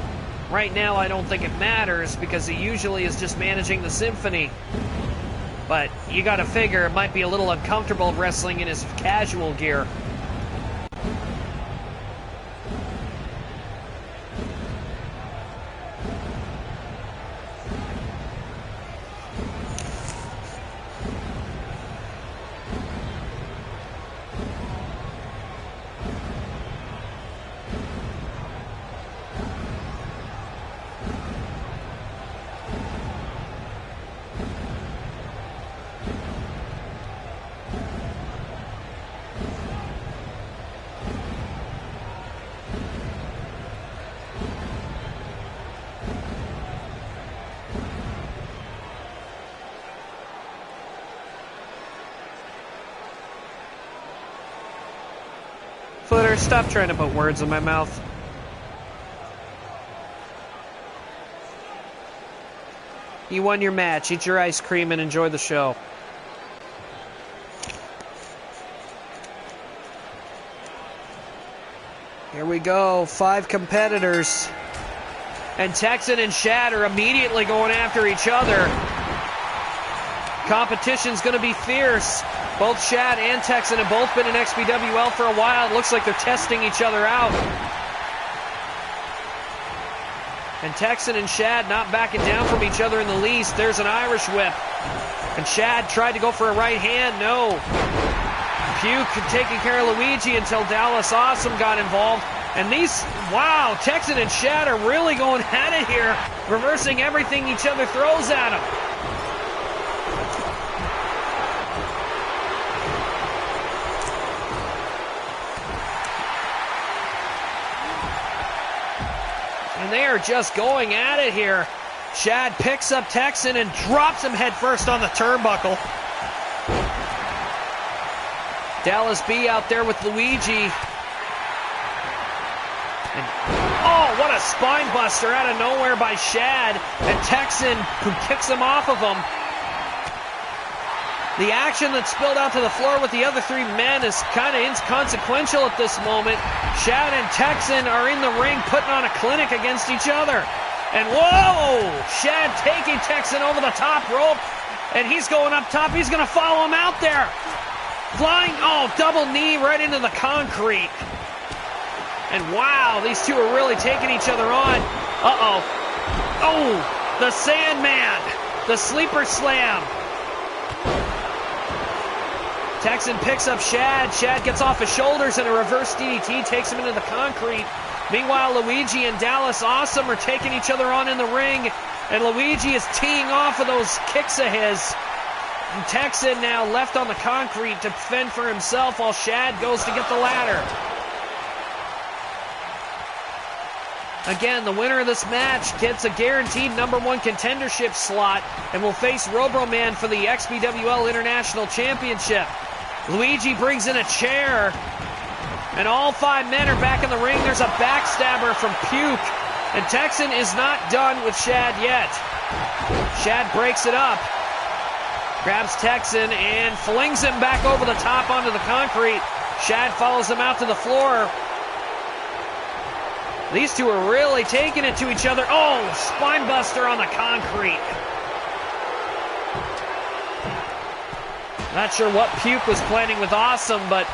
Right now, I don't think it matters because he usually is just managing the symphony. But you gotta figure it might be a little uncomfortable wrestling in his casual gear. Footer, stop trying to put words in my mouth. You won your match. Eat your ice cream and enjoy the show. Here we go. 5 competitors. And Texan and Shad are immediately going after each other. Competition's going to be fierce. Both Shad and Texan have both been in XPWL for a while. It looks like they're testing each other out. And Texan and Shad not backing down from each other in the least. There's an Irish whip. And Shad tried to go for a right hand. No. Puke taking care of Luigi until Dallas Awesome got involved. And these, wow, Texan and Shad are really going at it here, reversing everything each other throws at them. And they are just going at it here. Shad picks up Texan and drops him headfirst on the turnbuckle. Dallas B out there with Luigi. And, oh, what a spine buster out of nowhere by Shad. And Texan who kicks him off of him. The action that spilled out to the floor with the other 3 men is kind of inconsequential at this moment. Shad and Texan are in the ring putting on a clinic against each other. And whoa! Shad taking Texan over the top rope. And he's going up top. He's going to follow him out there. Flying, oh, double knee right into the concrete. And wow, these two are really taking each other on. Uh-oh. Oh, the Sandman. The sleeper slam. Texan picks up Shad. Shad gets off his shoulders and a reverse DDT takes him into the concrete. Meanwhile, Luigi and Dallas Awesome are taking each other on in the ring. And Luigi is teeing off of those kicks of his. And Texan now left on the concrete to fend for himself while Shad goes to get the ladder. Again, the winner of this match gets a guaranteed #1 contendership slot and will face Robroman for the XPWL International Championship. Luigi brings in a chair, and all 5 men are back in the ring. There's a backstabber from Puke, and Texan is not done with Shad yet. Shad breaks it up, grabs Texan, and flings him back over the top onto the concrete. Shad follows him out to the floor. These two are really taking it to each other. Oh, spinebuster on the concrete. Not sure what Puke was planning with Awesome, but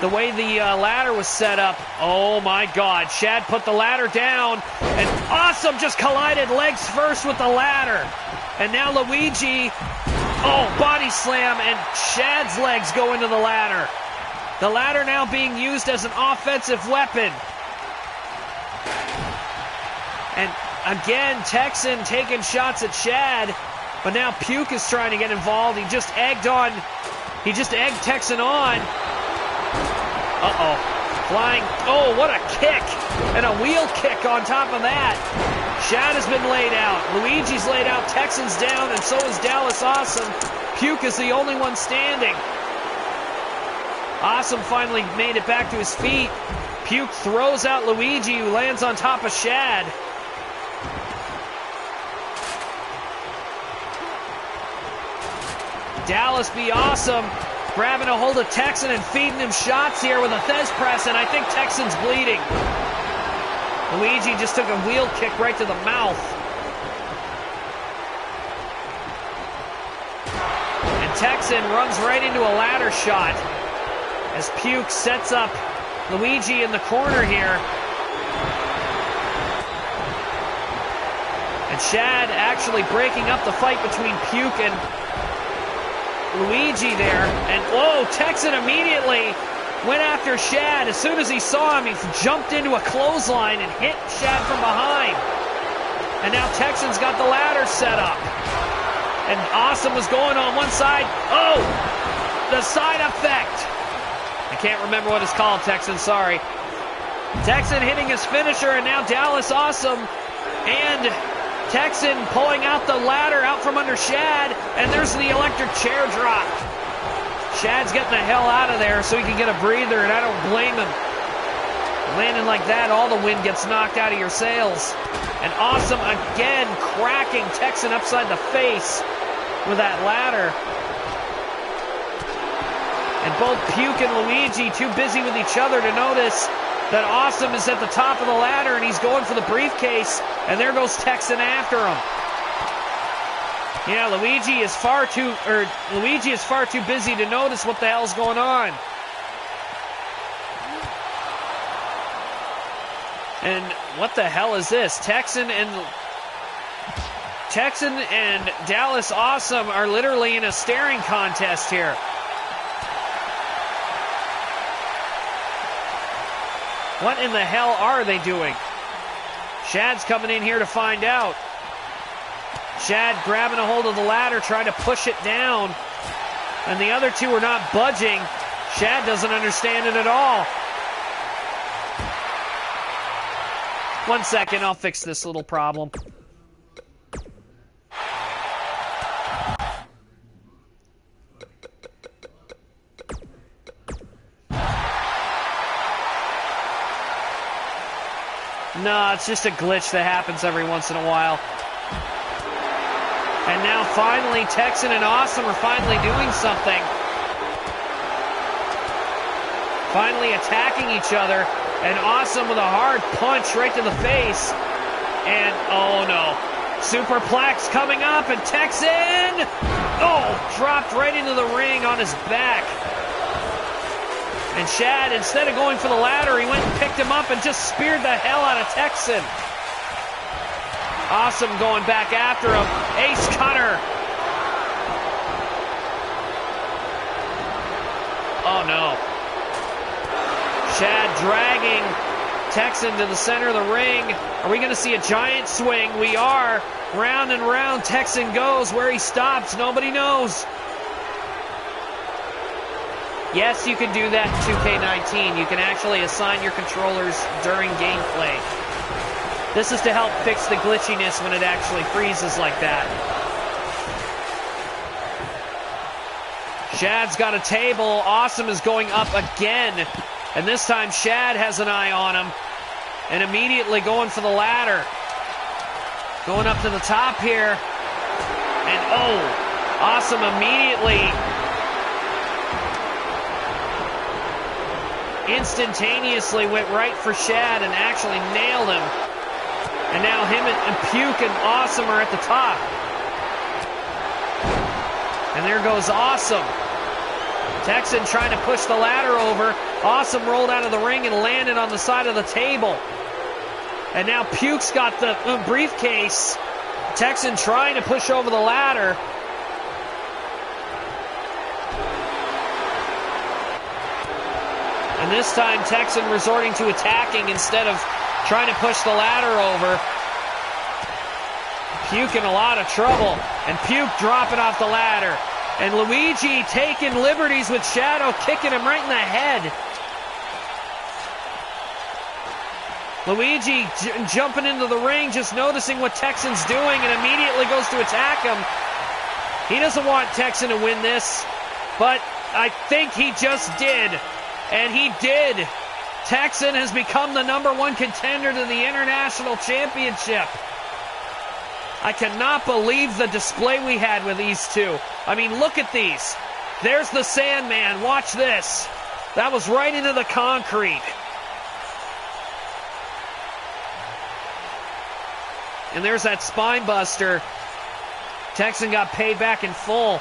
the way the ladder was set up, oh my God. Shad put the ladder down, and Awesome just collided legs first with the ladder. And now Luigi, oh, body slam, and Shad's legs go into the ladder. The ladder now being used as an offensive weapon. And again, Texan taking shots at Shad, but now Puke is trying to get involved. He just egged Texan on. Uh-oh. Flying, oh, what a kick. And a wheel kick on top of that. Shad has been laid out. Luigi's laid out, Texan's down, and so is Dallas Awesome. Puke is the only one standing. Awesome finally made it back to his feet. Puke throws out Luigi, who lands on top of Shad. Dallas be Awesome, grabbing a hold of Texan and feeding him shots here with a Thez press, and I think Texan's bleeding. Luigi just took a wheel kick right to the mouth. And Texan runs right into a ladder shot as Puke sets up Luigi in the corner here. And Shad actually breaking up the fight between Puke and Luigi there. And whoa, Texan immediately went after Shad. As soon as he saw him, he jumped into a clothesline and hit Shad from behind. And now Texan's got the ladder set up. And Awesome was going on one side. Oh, the side effect. I can't remember what it's called, Texan, sorry. Texan hitting his finisher, and now Dallas Awesome and Texan pulling out the ladder out from under Shad, and there's the electric chair drop. Shad's getting the hell out of there so he can get a breather, and I don't blame him. Landing like that, all the wind gets knocked out of your sails. And Awesome again cracking Texan upside the face with that ladder. And both Puke and Luigi too busy with each other to notice that Awesome is at the top of the ladder and he's going for the briefcase, and there goes Texan after him. Yeah, Luigi is far too busy to notice what the hell's going on. And what the hell is this? Texan and Dallas Awesome are literally in a staring contest here. What in the hell are they doing? Shad's coming in here to find out. Shad grabbing a hold of the ladder, trying to push it down. And the other two are not budging. Shad doesn't understand it at all. 1 second, I'll fix this little problem. No, it's just a glitch that happens every once in a while. And now finally, Texan and Awesome are finally doing something. Finally attacking each other. And Awesome with a hard punch right to the face. And, oh no. Superplex coming up, and Texan! Oh, dropped right into the ring on his back. And Shad, instead of going for the ladder, he went and picked him up and just speared the hell out of Texan. Awesome going back after him. Ace cutter. Oh no. Shad dragging Texan to the center of the ring. Are we going to see a giant swing? We are. Round and round Texan goes. Where he stops, nobody knows. Yes, you can do that in 2K19. You can actually assign your controllers during gameplay. This is to help fix the glitchiness when it actually freezes like that. Shad's got a table. Awesome is going up again. And this time Shad has an eye on him. And immediately going for the ladder. Going up to the top here. And oh, Awesome immediately, instantaneously went right for Shad and actually nailed him. And now him and Puke and Awesome are at the top. And there goes Awesome. Texan trying to push the ladder over. Awesome rolled out of the ring and landed on the side of the table. And now Puke's got the briefcase. Texan trying to push over the ladder. And this time Texan resorting to attacking instead of trying to push the ladder over. Puke in a lot of trouble. And Puke dropping off the ladder. And Luigi taking liberties with Shadow, kicking him right in the head. Luigi jumping into the ring, just noticing what Texan's doing, and immediately goes to attack him. He doesn't want Texan to win this, but I think he just did. And he did. Texan has become the #1 contender to the International Championship. I cannot believe the display we had with these two. I mean, look at these. There's the Sandman. Watch this. That was right into the concrete. And there's that spine buster. Texan got paid back in full.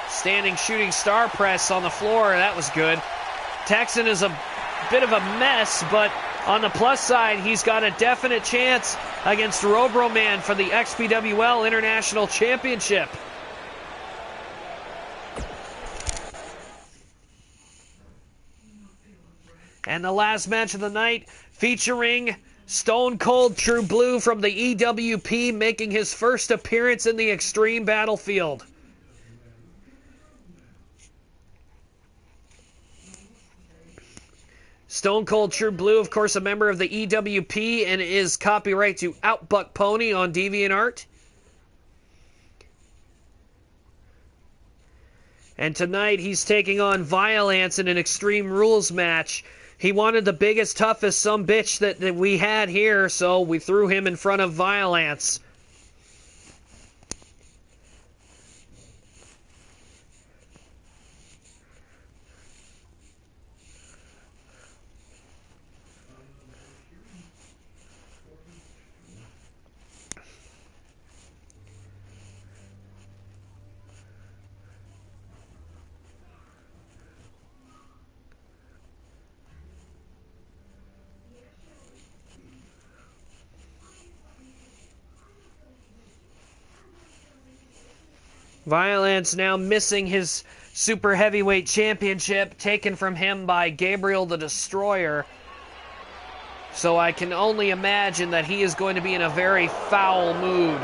Standing shooting star press on the floor. That was good. Texan is a bit of a mess, but on the plus side, he's got a definite chance against Robro Man for the XPWL International Championship. And the last match of the night featuring Stone Cold True Blue from the EWP making his first appearance in the Extreme Battlefield. Stone Cold True Blue, of course, a member of the EWP and is copyright to Outbuck Pony on DeviantArt. And tonight he's taking on Violence in an Extreme Rules match he wanted the biggest, toughest sumbitch that we had here, so we threw him in front of Violence. Violence now missing his Super Heavyweight Championship, taken from him by Gabriel the Destroyer. So I can only imagine that he is going to be in a very foul mood.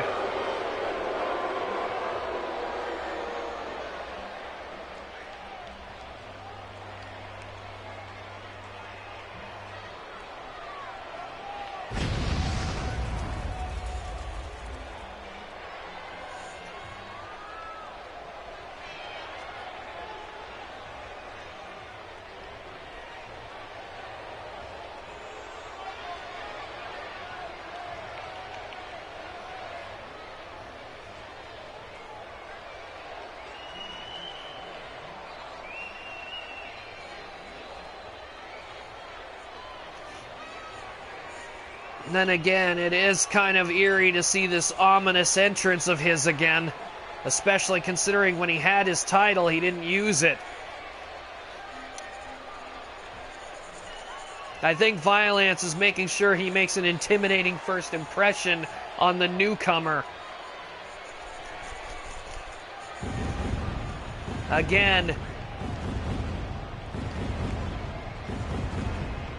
Then again, it is kind of eerie to see this ominous entrance of his again, especially considering when he had his title, he didn't use it. I think Violence is making sure he makes an intimidating first impression on the newcomer. Again,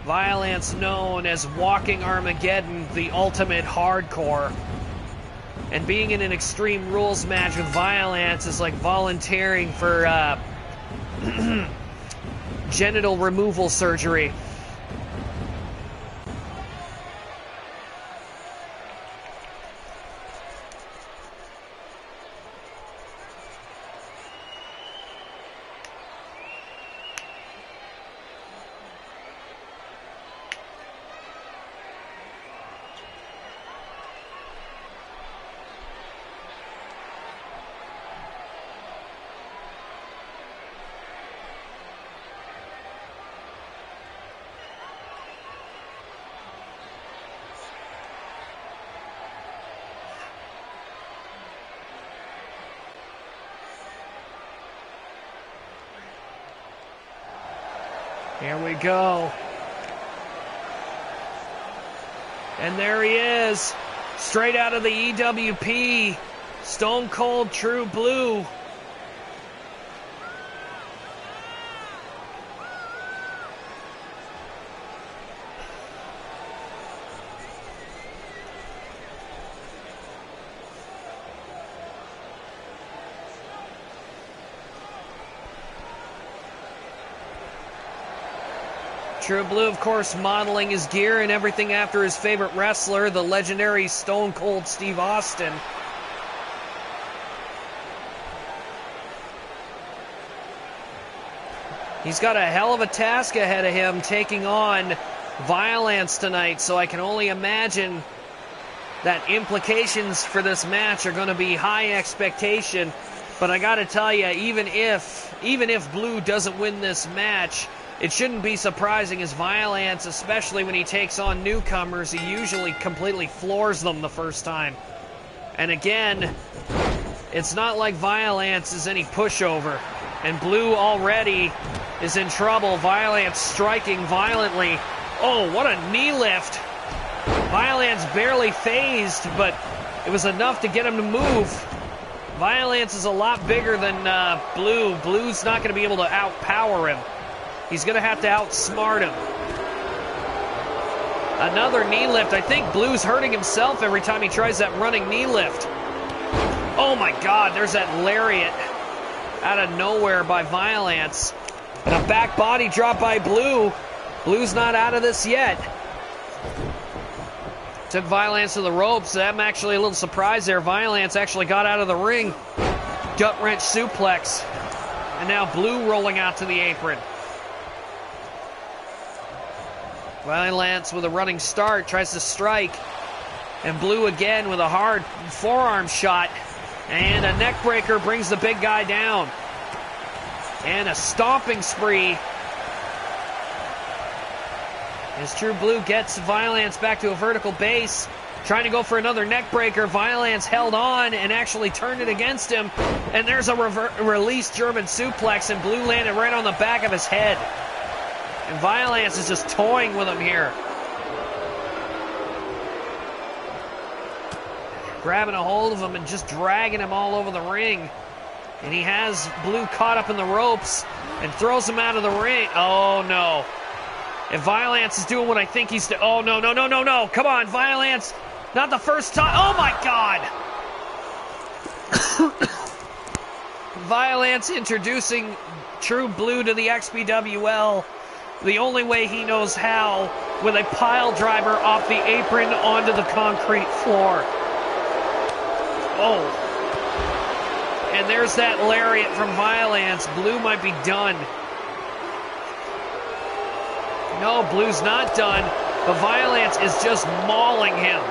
Violence known as Walking Armageddon, the ultimate hardcore. And being in an Extreme Rules match with Violence is like volunteering for genital removal surgery. Here we go. And there he is, straight out of the EWP, Stone Cold True Blue. True Blue, of course, modeling his gear and everything after his favorite wrestler, the legendary Stone Cold Steve Austin. He's got a hell of a task ahead of him taking on Violence tonight, so I can only imagine that implications for this match are going to be high expectation. But I got to tell you, even if Blue doesn't win this match, it shouldn't be surprising, as Violence, especially when he takes on newcomers, he usually completely floors them the first time. And again, it's not like Violence is any pushover. And Blue already is in trouble. Violence striking violently. Oh, what a knee lift. Violence barely phased, but it was enough to get him to move. Violence is a lot bigger than Blue. Blue's not going to be able to outpower him. He's going to have to outsmart him. Another knee lift. I think Blue's hurting himself every time he tries that running knee lift. Oh my God, there's that lariat out of nowhere by Violence. And a back body drop by Blue. Blue's not out of this yet. Took Violence to the ropes. I'm actually a little surprised there. Violence actually got out of the ring. Gut wrench suplex. And now Blue rolling out to the apron. Violence with a running start, tries to strike. And Blue again with a hard forearm shot. And a neck breaker brings the big guy down. And a stomping spree. As True Blue gets Violence back to a vertical base. Trying to go for another neck breaker. Violence held on and actually turned it against him. And there's a release German suplex, and Blue landed right on the back of his head. And Violence is just toying with him here. Grabbing a hold of him and just dragging him all over the ring. And he has Blue caught up in the ropes and throws him out of the ring. Oh, no. If Violence is doing what I think he's doing. Oh, no, no, no, no, no. Come on, Violence. Not the first time. Oh, my God. Violence introducing True Blue to the XPWL the only way he knows how, with a pile driver off the apron onto the concrete floor. Oh. And there's that lariat from Violence. Blue might be done. No, Blue's not done, but Violence is just mauling him.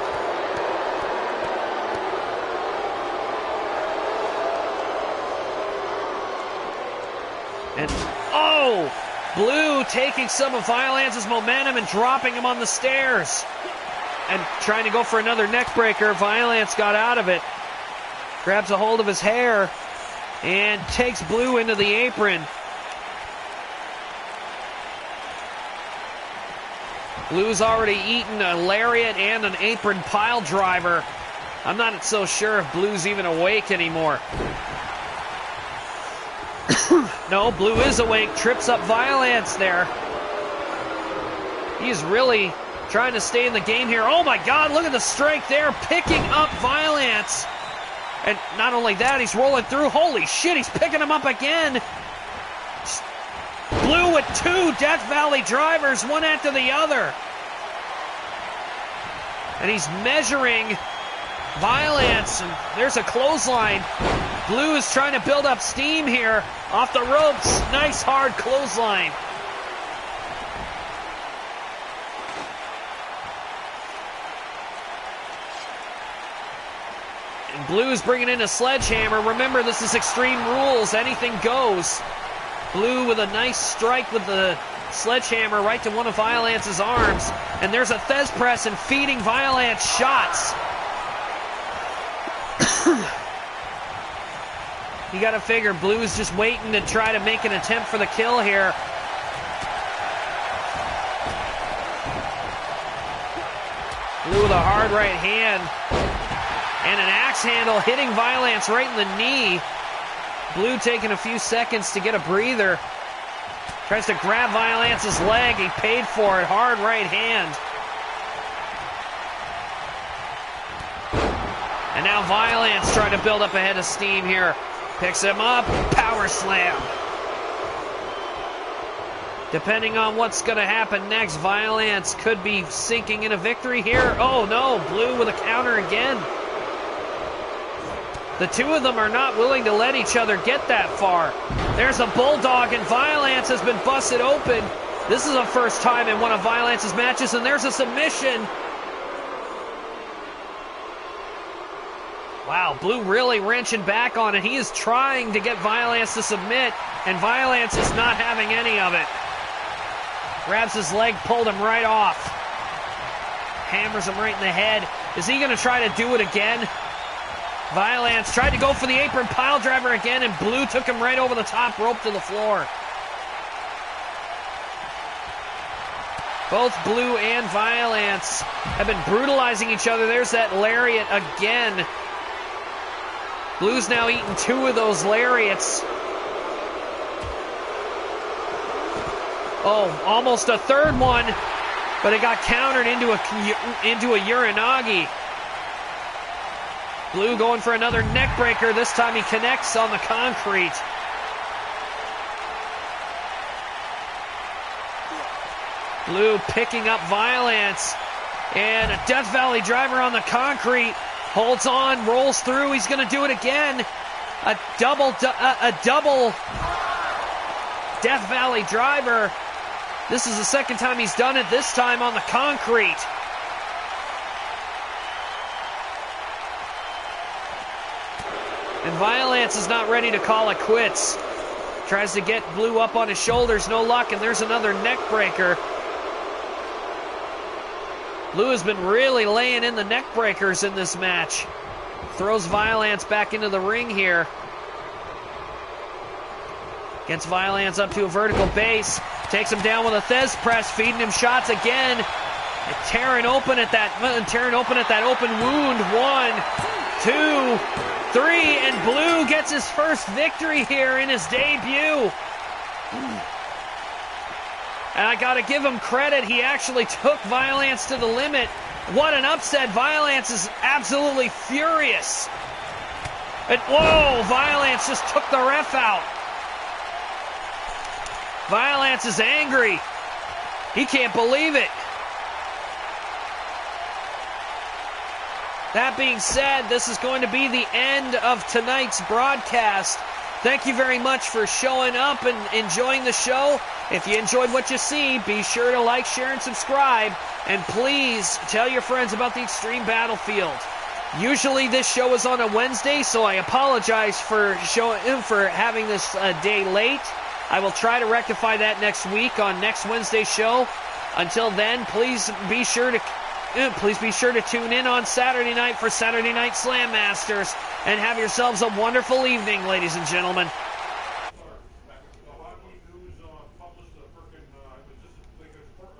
And, oh! Blue taking some of Violence's momentum and dropping him on the stairs. And trying to go for another neck breaker. Violence got out of it. Grabs a hold of his hair and takes Blue into the apron. Blue's already eaten a lariat and an apron pile driver. I'm not so sure if Blue's even awake anymore. No, Blue is awake. Trips up Violence there. He's really trying to stay in the game here. Oh my God, look at the strike there. Picking up Violence. And not only that, he's rolling through. Holy shit, he's picking him up again. Blue with two Death Valley drivers, one after the other. And he's measuring Violence. And there's a clothesline. Blue is trying to build up steam here. Off the ropes. Nice hard clothesline. And Blue's bringing in a sledgehammer. Remember, this is Extreme Rules. Anything goes. Blue with a nice strike with the sledgehammer right to one of Violence's arms. And there's a Thez press and feeding Violence shots. You got to figure Blue's just waiting to try to make an attempt for the kill here. Blue with a hard right hand. And an axe handle hitting Violence right in the knee. Blue taking a few seconds to get a breather. Tries to grab Violence's leg. He paid for it. Hard right hand. And now Violence trying to build up a head of steam here. Picks him up. Power slam. Depending on what's going to happen next, Violence could be sinking in a victory here. Oh no, Blue with a counter again. The two of them are not willing to let each other get that far. There's a bulldog, and Violence has been busted open. This is a first time in one of Violence's matches, and there's a submission. Wow, Blue really wrenching back on it. He is trying to get Violence to submit, and Violence is not having any of it. Grabs his leg, pulled him right off. Hammers him right in the head. Is he going to try to do it again? Violence tried to go for the apron pile driver again, and Blue took him right over the top rope to the floor. Both Blue and Violence have been brutalizing each other. There's that lariat again. Blue's now eaten two of those lariats. Oh, almost a third one, but it got countered into a Uranagi. Blue going for another neck breaker. This time he connects on the concrete. Blue picking up Violence. And a Death Valley driver on the concrete. Holds on, rolls through. He's going to do it again. A double Death Valley driver. This is the second time he's done it, this time on the concrete. And Violence is not ready to call it quits. Tries to get Blue up on his shoulders, no luck, and there's another neck breaker. Blue has been really laying in the neck breakers in this match. Throws Violence back into the ring here. Gets Violence up to a vertical base. Takes him down with a Thez press, feeding him shots again. And tearing open at that open wound. 1, 2, 3, and Blue gets his first victory here in his debut. And I gotta give him credit, he actually took Violence to the limit. What an upset, Violence is absolutely furious. And whoa, Violence just took the ref out. Violence is angry. He can't believe it. That being said, this is going to be the end of tonight's broadcast. Thank you very much for showing up and enjoying the show. If you enjoyed what you see, be sure to like, share, and subscribe. And please tell your friends about the Extreme Battlefield. Usually this show is on a Wednesday, so I apologize for having this day late. I will try to rectify that next week on next Wednesday's show. Until then, please be sure to tune in on Saturday night for Saturday Night Slam Masters, and have yourselves a wonderful evening, ladies and gentlemen.